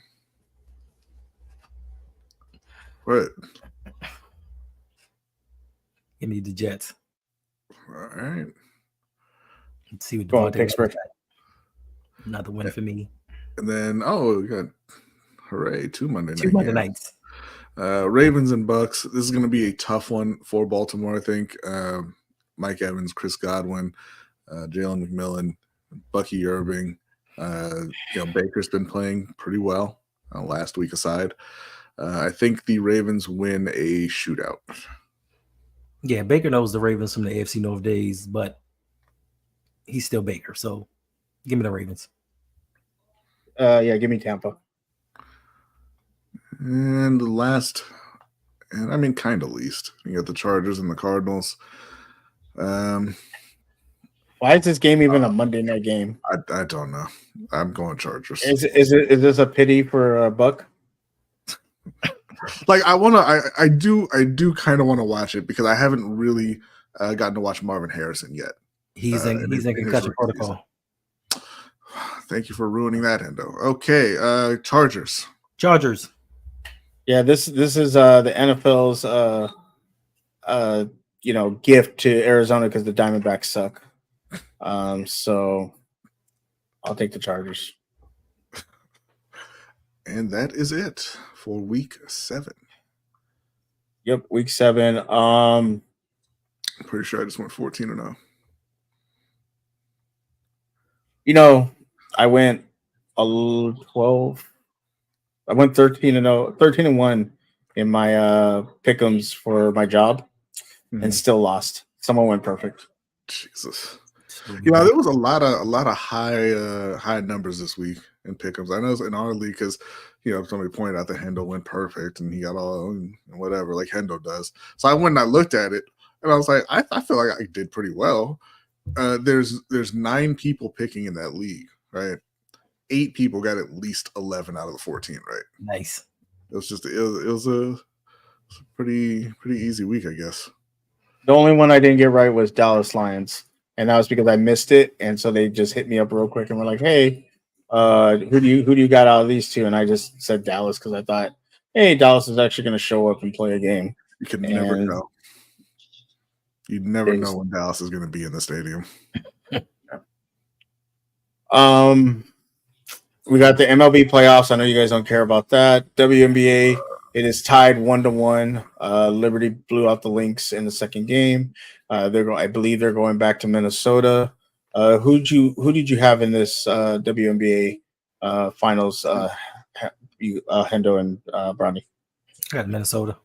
What? Give me the Jets. All right. Let's see what Go on, Devontae Pittsburgh. Another win for me. And then, we got, hooray, 2 Monday night Two Monday games. nights. Ravens and Bucks. This is going to be a tough one for Baltimore, I think. Mike Evans, Chris Godwin, Jalen McMillan, Bucky Irving. Baker's been playing pretty well last week aside. I think the Ravens win a shootout. Yeah, Baker knows the Ravens from the AFC North days, but he's still Baker. So give me the Ravens. Yeah, give me Tampa. And the last, and I mean kind of least, you got the Chargers and the Cardinals. Why is this game even a Monday night game? I don't know. I'm going Chargers. Is this a pity for Buck? Like I do kind of want to watch it because I haven't really gotten to watch Marvin Harrison yet. He's in concussion protocol. Thank you for ruining that, Hendo. Okay, Chargers. Yeah, this is the NFL's gift to Arizona because the Diamondbacks suck. So I'll take the Chargers. And that is it for week 7. Yep, week 7. I'm pretty sure I just went 14-0. I went 12. I went 13-0, 13-1 in my pick'ems for my job, and still lost. Someone went perfect. Jesus. There was a lot of high numbers this week in pick'ems. I know in our league because somebody pointed out that Hendo went perfect and he got all whatever like Hendo does. So I went and I looked at it and I was like, I feel like I did pretty well. There's 9 people picking in that league, right? 8 people got at least 11 out of the 14, right? Nice. It was a pretty easy week, I guess. The only one I didn't get right was Dallas Lions, and that was because I missed it, and so they just hit me up real quick and were like, "Hey, who do you got out of these 2?" And I just said Dallas because I thought, "Hey, Dallas is actually going to show up and play a game." You can never know. You'd never know when Dallas is going to be in the stadium. We got the MLB playoffs. I know you guys don't care about that. WNBA, it is tied 1-1. Liberty blew out the Lynx in the second game. I believe they're going back to Minnesota. Who did you have in this WNBA finals? Hendo and Bronny. I got Minnesota.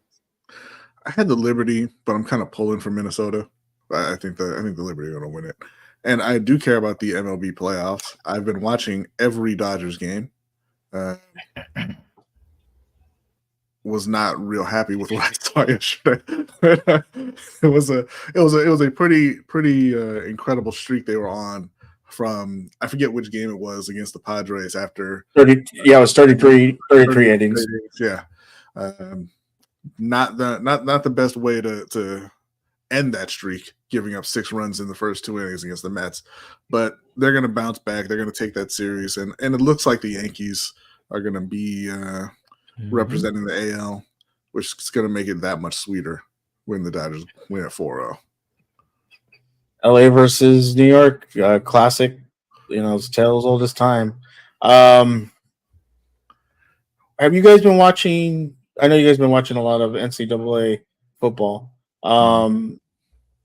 I had the Liberty, but I'm kind of pulling for Minnesota. I think the Liberty are going to win it. And I do care about the MLB playoffs. I've been watching every Dodgers game. Was not real happy with what I saw yesterday. It was a pretty incredible streak they were on from, I forget which game it was against the Padres after 30. Yeah, it was 33 innings. Yeah. Not the best way to end that streak, giving up 6 runs in the first 2 innings against the Mets. But they're going to bounce back. They're going to take that series. And it looks like the Yankees are going to be representing the AL, which is going to make it that much sweeter when the Dodgers win at 4-0. LA versus New York, classic. It's tales old as time. Um, have you guys been watching? I know you guys been watching a lot of NCAA football. Um,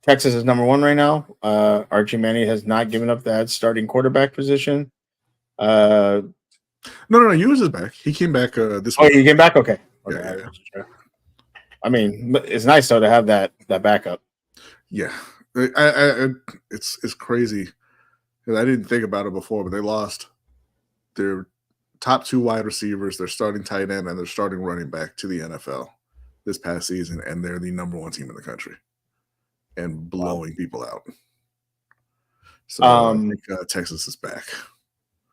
Texas is number one right now. Archie Manning has not given up that starting quarterback position. No. Hughes is back. He came back this Oh, week. you came back? Okay. Okay. Yeah. I mean, it's nice though to have that backup. Yeah, it's crazy because I didn't think about it before, but they lost their top 2 wide receivers, their starting tight end, and their starting running back to the NFL this past season, and they're the number 1 team in the country and blowing people out. So I think Texas is back.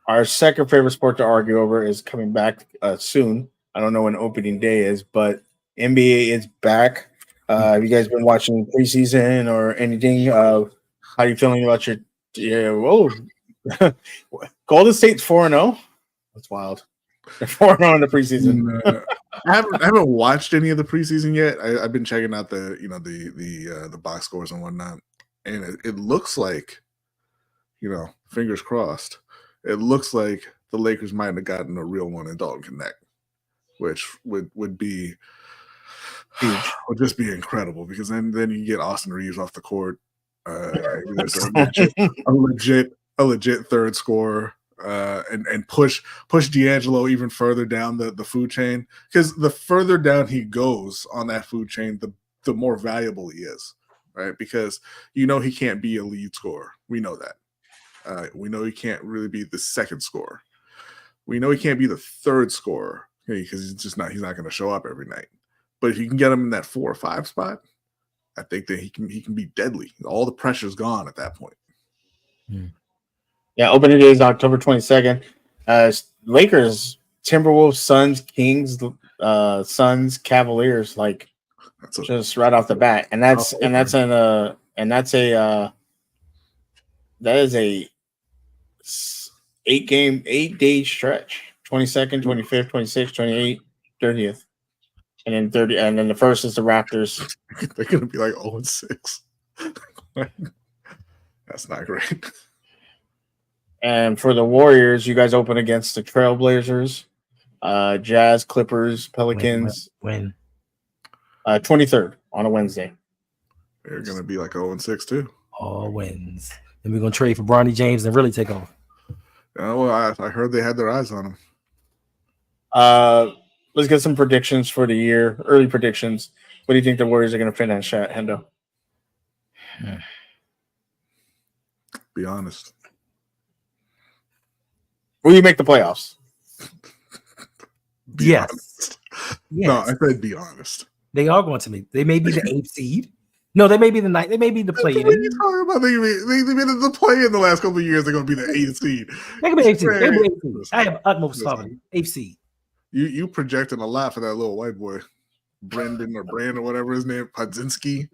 Our second favorite sport to argue over is coming back soon. I don't know when opening day is, but NBA is back. Have you guys been watching preseason or anything? How are you feeling about your? Yeah, whoa, Golden State's 4-0. That's wild. They're 4-0 in the preseason. I haven't watched any of the preseason yet. I've been checking out the box scores and whatnot, and it looks like, fingers crossed, it looks like the Lakers might have gotten a real one in Dalton Connect, which would be huge. Would just be incredible, because then you get Austin Reeves off the court. There's a legit third scorer, and push D'Angelo even further down the food chain, because the further down he goes on that food chain, the more valuable he is, right? Because he can't be a lead scorer. We know that. We know he can't really be the second scorer. We know he can't be the third scorer, because he's not going to show up every night. But if you can get him in that 4 or 5 spot, I think that he can be deadly. All the pressure's gone at that point. Yeah, opening day is October 22nd. Lakers, Timberwolves, Suns, Kings, Suns, Cavaliers, just right off the bat, that is a 8-day stretch. 22nd, 25th, 26th, 28th, 30th. And then 30, and then the first is the Raptors. They're gonna be like 0-6. That's not great. And for the Warriors, you guys open against the Trailblazers, Jazz, Clippers, Pelicans. When? 23rd on a Wednesday. They're gonna be like 0-6 too. All wins. Then we're gonna trade for Bronny James and really take off. Well, I heard they had their eyes on him. Let's get some predictions for the year. Early predictions. What do you think the Warriors are going to finish at, Hendo? Be honest. Will you make the playoffs? Be honest. Yes. No, I said be honest. They are going to make. They may be the 8th seed. No, they may be the 9th. They may be the play-in. What are you talking about? They've been in the play-in the last couple of years. They're going to be the 8th seed. They can be 8th seed. They can be 8th seed. I have utmost confidence. 8th seed. You projecting a lot for that little white boy, Brendan or Brand or whatever his name, Podzinski.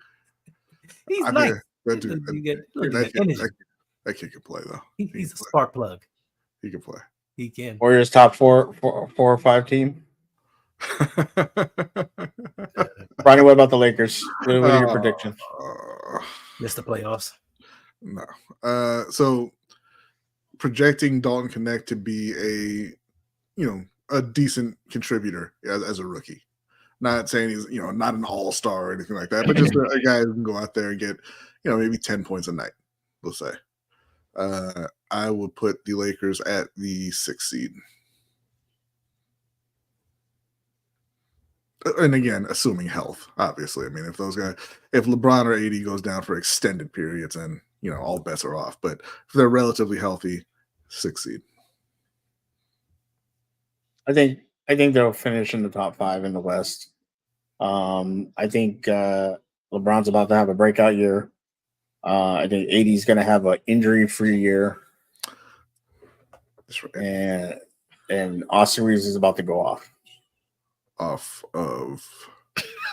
He's nice. That kid can play though. He's a spark plug. He can play. He can. Warriors top 4 or 5 team. Ronnie, what about the Lakers? What are your predictions? Miss the playoffs. No. So projecting Dalton Connect to be a decent contributor as a rookie. Not saying he's not an all-star or anything like that, but just a guy who can go out there and get maybe 10 points a night, we'll say. I would put the Lakers at the 6th seed. And again, assuming health, obviously. I mean, if LeBron or AD goes down for extended periods, then all bets are off. But if they're relatively healthy, 6th seed. I think they'll finish in the top 5 in the West. I think LeBron's about to have a breakout year. I think AD's going to have an injury-free year. That's right. And Austin Reeves is about to go off of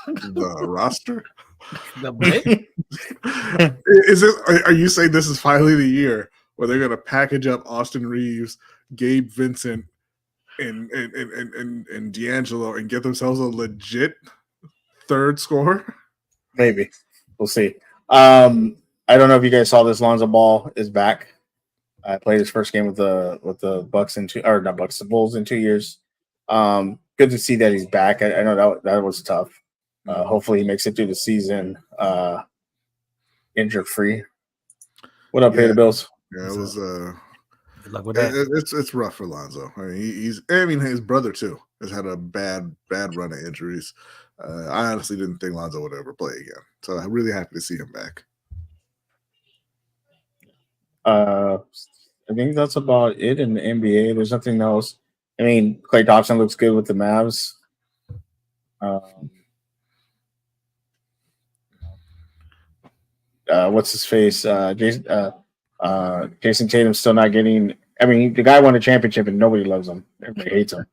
the roster. Is it? Are you saying this is finally the year where they're going to package up Austin Reeves, Gabe Vincent, and D'Angelo and get themselves a legit third scorer? Maybe. We'll see. I I don't know if you guys saw this. Lonzo Ball is back. I played his first game with the Bucks in the Bulls in 2 years. Good to see that he's back. I know that was tough. Hopefully he makes it through the season injury free. What up, Pay the Bills? Yeah, it was Good luck with that. it's rough for Lonzo. I mean, his brother too has had a bad run of injuries. I honestly didn't think Lonzo would ever play again, so I'm really happy to see him back. I think that's about it in the NBA. There's nothing else. I mean, Klay Thompson looks good with the Mavs. What's his face? Jason Tatum's still not getting. I mean, the guy won a championship and nobody loves him. Everybody hates him.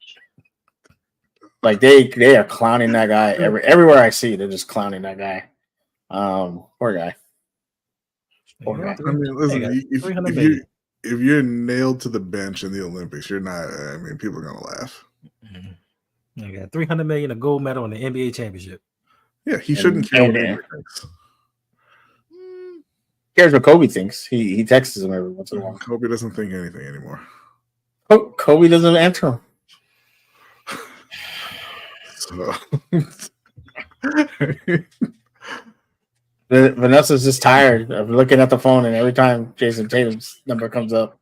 Like they are clowning that guy everywhere I see. They're just clowning that guy. Poor guy. Poor guy. I mean, listen, if you're nailed to the bench in the Olympics, you're not. I mean, people are gonna laugh. Mm-hmm. I got $300 million, a gold medal in the NBA championship. Yeah, he shouldn't care what anybody thinks. Cares what Kobe thinks. He texts him every once in a while. Kobe doesn't think anything anymore. Kobe doesn't answer him. So Vanessa's just tired of looking at the phone, and every time Jason Tatum's number comes up.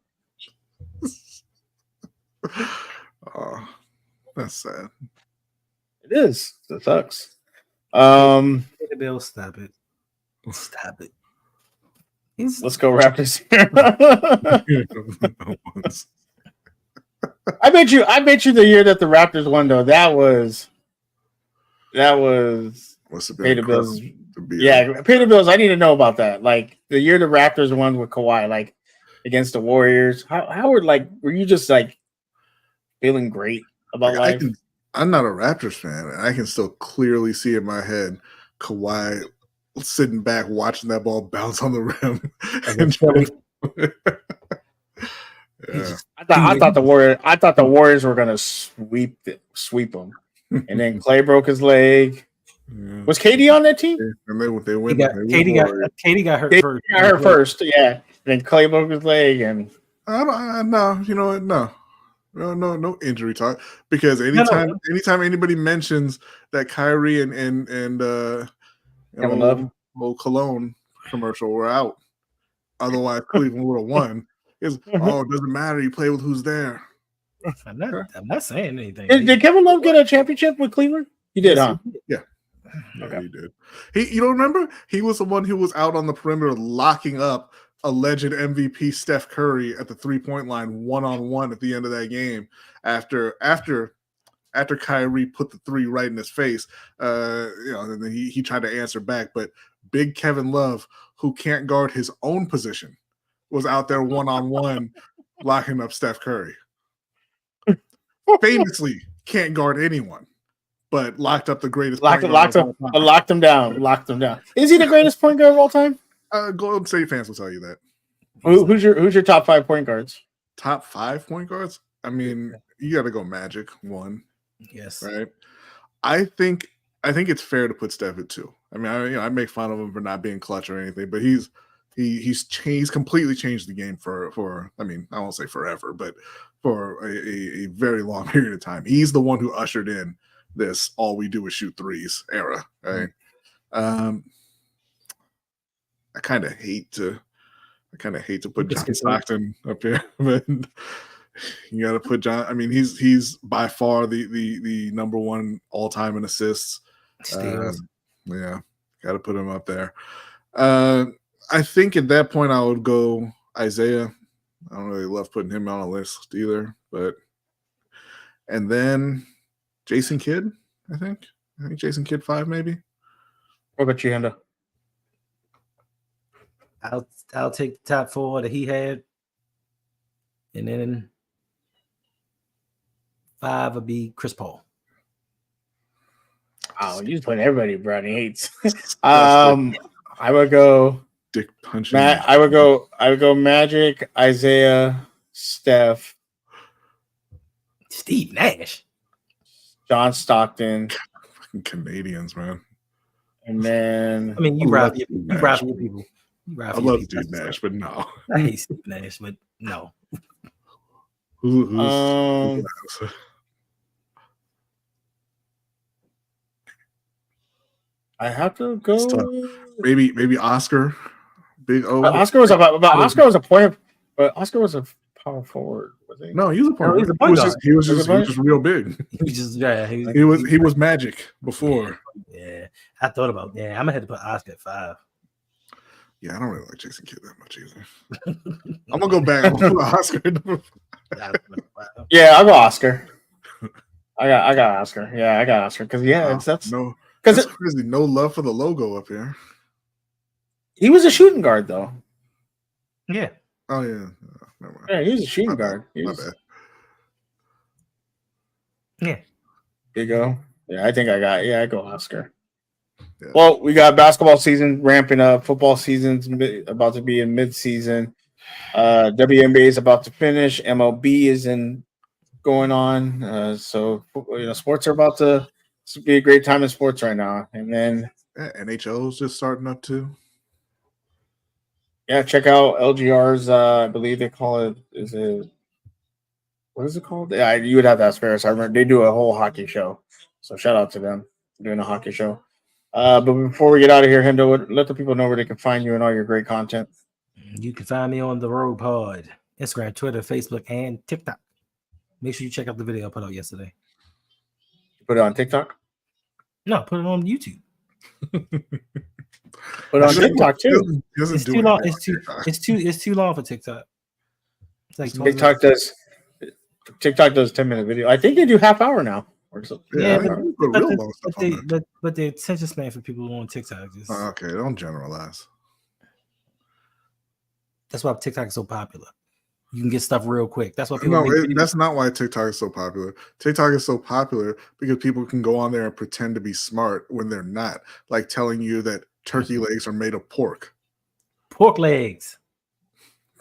Oh, that's sad. It is. It sucks. Bill, stop it. Stop it. Let's go Raptors. I bet you the year that the Raptors won though, that was Pay the Bills. Yeah, Pay the Bills. I need to know about that. Like the year the Raptors won with Kawhi, like against the Warriors. How were you just like feeling great about life? I'm not a Raptors fan, and I can still clearly see in my head Kawhi sitting back watching that ball bounce on the rim. I thought the Warriors were gonna sweep them, and then Clay broke his leg. Yeah. Was KD on that team? And they win. KD got hurt first. Got hurt first, yeah. Then Clay broke his leg, and no, you know what? No injury talk. Because anytime anybody mentions that Kyrie and old Cologne commercial were out, otherwise Cleveland would have won. It doesn't matter. You play with who's there. I'm not saying anything. Did Kevin Love get a championship with Cleveland? He did, huh? Yeah. Okay. He did. You don't remember? He was the one who was out on the perimeter locking up alleged MVP Steph Curry at the 3-point line 1-on-1 at the end of that game after Kyrie put the three right in his face. And then he tried to answer back, but big Kevin Love, who can't guard his own position, was out there 1-on-1 locking up Steph Curry. Famously can't guard anyone, but locked up the greatest. Locked him down. Is he the greatest point guard of all time? Golden State fans will tell you that. Who's your top 5 point guards? Top 5 point guards? I mean, you got to go Magic 1. Yes. Right. I think it's fair to put Steph at 2. I mean, I make fun of him for not being clutch or anything, but he's completely changed the game for I mean, I won't say forever, but for a very long period of time. He's the one who ushered in this all we do is shoot threes era, right? I kind of hate to put John Stockton up here, but you got to put John. I mean, he's by far the number one all time in assists. Yeah, got to put him up there. I think at that point I would go Isaiah. I don't really love putting him on a list either, and then Jason Kidd. I think Jason Kidd 5 maybe. What about you, Henda? I'll take the top 4 that he had, and then 5 would be Chris Paul. Oh, you just put everybody Brownie hates. I would go dick punching. I would go Magic, Isaiah, Steph, Steve Nash, John Stockton. Fucking Canadians, man. And then you rob your people. You ride I for your love people. Steve Nash, but no. I hate Steve Nash, but no. Who's I have to go. maybe Oscar, Big O. Oscar was Oscar was a point, but Oscar was a power forward. Was he? No, he was a point. No, he's a He point was guard. just he was just real big. He just He was magic before. Yeah, I thought about. Yeah, I'm gonna have to put Oscar at 5. Yeah, I don't really like Jason Kidd that much either. I'm gonna go back. I'm gonna put Oscar. Yeah, I'll go Oscar. I got Oscar. Yeah, I got Oscar because that's crazy. No love for the logo up here. He was a shooting guard though. Yeah. Oh yeah. Yeah, he was a shooting guard. My bad. Yeah. There you go. Yeah, I go Oscar. Yeah. Well, we got basketball season ramping up. Football season's about to be in mid-season. WNBA is about to finish. MLB is going on. So sports are about to be a great time in sports right now. And then NHL is just starting up too. Yeah, check out LGR's. I believe they call it. What is it called? Yeah, you would have to ask Ferris. I remember they do a whole hockey show. So shout out to them for doing a hockey show. But before we get out of here, Hendo, let the people know where they can find you and all your great content. You can find me on the RougPod, Instagram, Twitter, Facebook, and TikTok. Make sure you check out the video I put out yesterday. Put it on TikTok? No, put it on YouTube. But on TikTok too. It's too long. It's too long for TikTok. It's like TikTok does 10-minute video. I think they do half hour now. Or something. Yeah, but the attention span for people on TikTok just okay. Don't generalize. That's why TikTok is so popular. You can get stuff real quick. That's why people. That's not why TikTok is so popular. TikTok is so popular because people can go on there and pretend to be smart when they're not, like telling you that turkey legs are made of pork. Pork legs.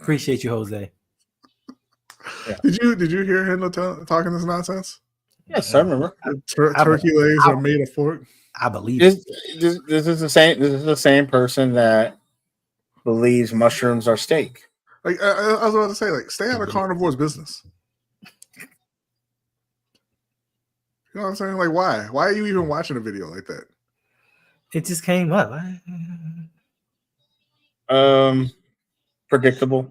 Appreciate you, Jose. Yeah. Did you hear him talking this nonsense? Yes, I remember. Turkey legs are made of pork. I believe this is the same. This is the same person that believes mushrooms are steak. Like I was about to say, like, stay out of carnivore's business. You know what I'm saying? Like, why? Why are you even watching a video like that? It just came up. Predictable.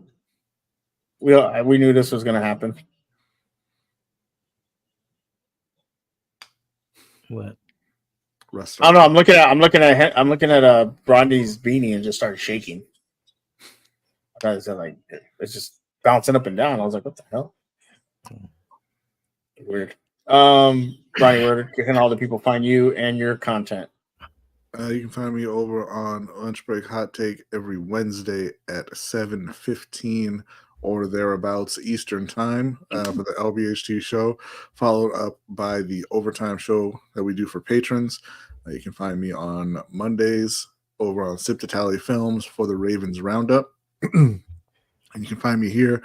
We knew this was going to happen. What? Restaurant. I don't know. I'm looking at Brondy's beanie and just started shaking. I thought it said like it's just bouncing up and down. I was like, what the hell? Weird. Bronny, where can all the people find you and your content? You can find me over on Lunch Break Hot Take every Wednesday at 7:15 or thereabouts Eastern Time for the LBHT show, followed up by the overtime show that we do for patrons. You can find me on Mondays over on Sip to Tally Films for the Ravens Roundup. And you can find me here,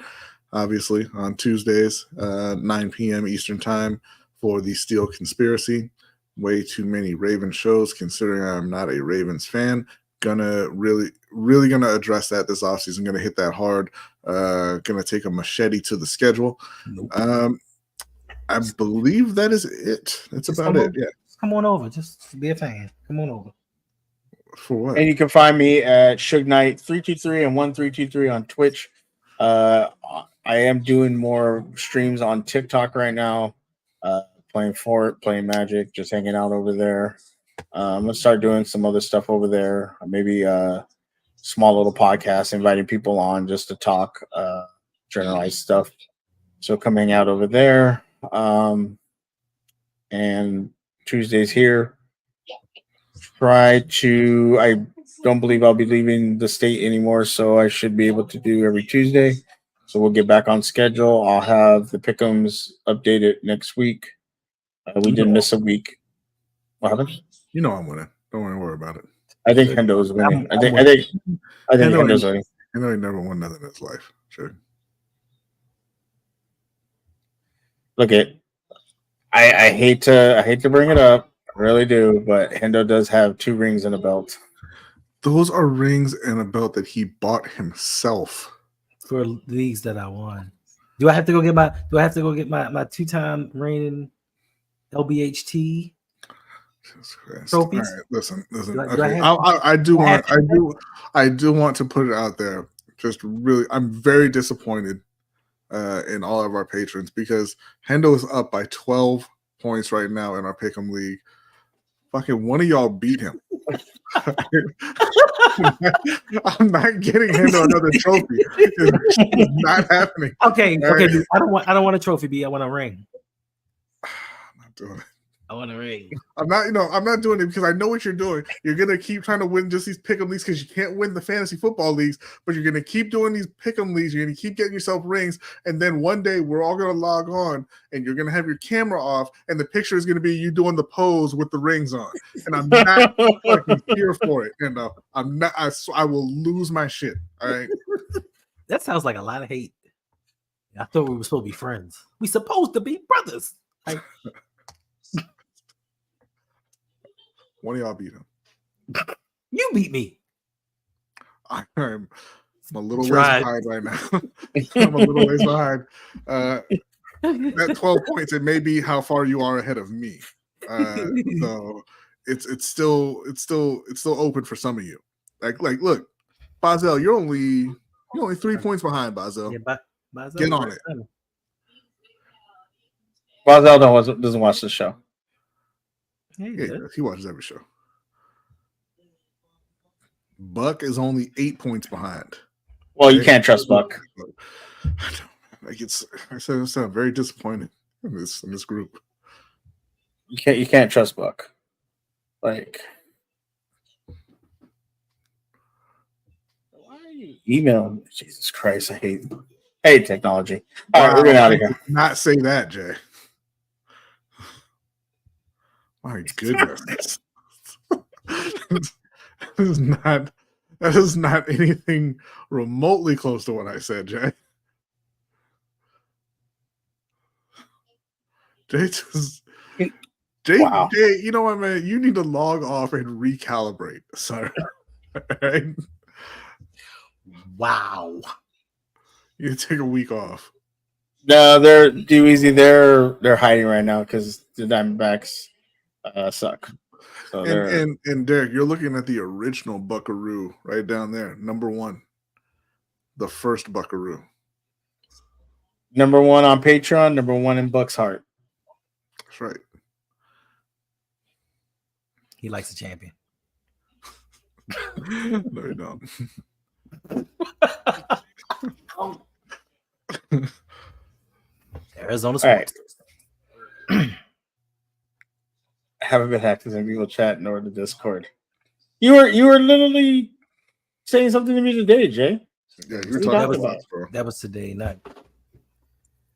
obviously, on Tuesdays, 9 p.m. Eastern Time for the Steel Conspiracy. Way too many Ravens shows, considering I'm not a Ravens fan. Really gonna address that this offseason. Gonna hit that hard. Gonna take a machete to the schedule. Nope. I believe that is it. That's about it. Yeah. Come on over. Just be a fan. Come on over. For what? And you can find me at Suge Knight 323 and 1323 on Twitch. I am doing more streams on TikTok right now. Playing Fort, playing Magic, just hanging out over there. I'm gonna start doing some other stuff over there. Maybe small little podcast, inviting people on just to talk generalized stuff. So come hang out over there. And Tuesdays here. I don't believe I'll be leaving the state anymore, so I should be able to do every Tuesday. So we'll get back on schedule. I'll have the pick'ems updated next week. We did miss a week. What happened? You know I'm winning. Don't worry about it. I think Hendo's winning. I think Hendo's winning. Hendo ain't never won nothing in his life. Sure. Look I hate to bring it up. I really do, but Hendo does have 2 rings in a belt. Those are rings and a belt that he bought himself. For leagues that I won. Do I have to go get my 2-time reigning LBHT Jesus Christ. trophies? All right, listen. Do I Okay, have- I do want to put it out there. Just really, I'm very disappointed in all of our patrons because Hendo is up by 12 points right now in our Pick'em League. Fucking one of y'all beat him. I'm not getting Hendo another trophy. It's not happening. Okay, All right. dude, I don't want a trophy, B. I want a ring. I'm not doing it. I want a ring. I'm not doing it because I know what you're doing. You're gonna keep trying to win just these pick'em leagues because you can't win the fantasy football leagues, but you're gonna keep doing these pick'em leagues. You're gonna keep getting yourself rings, and then one day we're all gonna log on, and you're gonna have your camera off, and the picture is gonna be you doing the pose with the rings on. And I'm not fucking here for it. And I'm not. I will lose my shit. All right. That sounds like a lot of hate. I thought we were supposed to be friends. We supposed to be brothers. Like, One of y'all beat him. you beat me. I'm a little ways Tried. behind right now. I'm a little ways behind. That 12 points, it may be how far you are ahead of me. So it's still open for some of you. Like look, Bazel, you're only 3 points behind, Bazel. Yeah, Bazel, Get on it. Bazel doesn't watch the show. Yeah, he watches every show. Buck is only 8 points behind. Well, you can't trust Buck. Like I said, I'm very disappointed in this group. You can't trust Buck. Like, why are you emailing? Jesus Christ, I hate technology. All right, we're getting out of here. Not say that, Jay. My goodness. That is not anything remotely close to what I said, Jay. Wow. Jay, you know what, man? You need to log off and recalibrate. Sorry. Right? Wow. You take a week off. No, they're too easy. They're hiding right now because the Diamondbacks suck. So and Derek, you're looking at the original Buckaroo right down there, number 1, the first Buckaroo. number 1 on Patreon, number 1 in Buck's heart. That's right. He likes a champion. No, you don't. Arizona All right. Sports. Haven't been hacked in Google Chat nor the Discord. You were literally saying something to me today, Jay. Yeah, you were What are you talking talking about about? bro. That was today,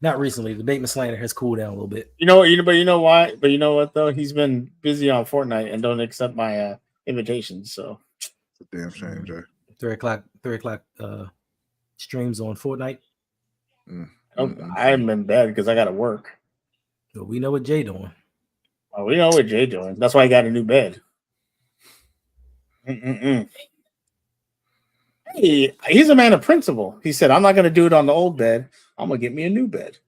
not recently. The Bateman Slander has cooled down a little bit. You know what? But you know why? But you know what though? He's been busy on Fortnite and don't accept my invitations. So It's a damn shame, Jay. 3:00 streams on Fortnite. I'm in bed because I got to work. But we know what Jay doing. Oh, we know what Jay doing. That's why he got a new bed. Hey, he's a man of principle. He said, "I'm not going to do it on the old bed. I'm going to get me a new bed."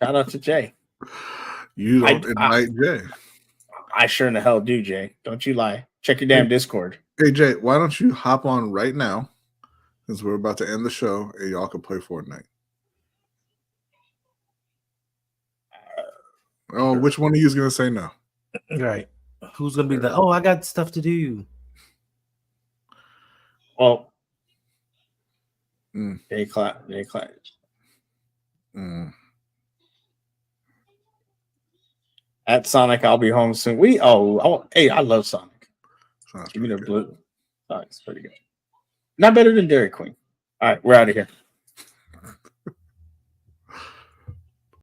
Shout out to Jay. You don't invite Jay. I sure in the hell do, Jay. Don't you lie. Check your damn Discord. Hey, Jay, why don't you hop on right now since we're about to end the show and y'all can play Fortnite? Oh, which one of you is going to say no? Right. Who's gonna be the? Oh, I got stuff to do. Well, Mm. Jay Clyde. At Sonic, I'll be home soon. Hey, I love Sonic. Sounds Give me pretty the good. blue. Sonic's pretty good. Not better than Dairy Queen. All right, we're out of here.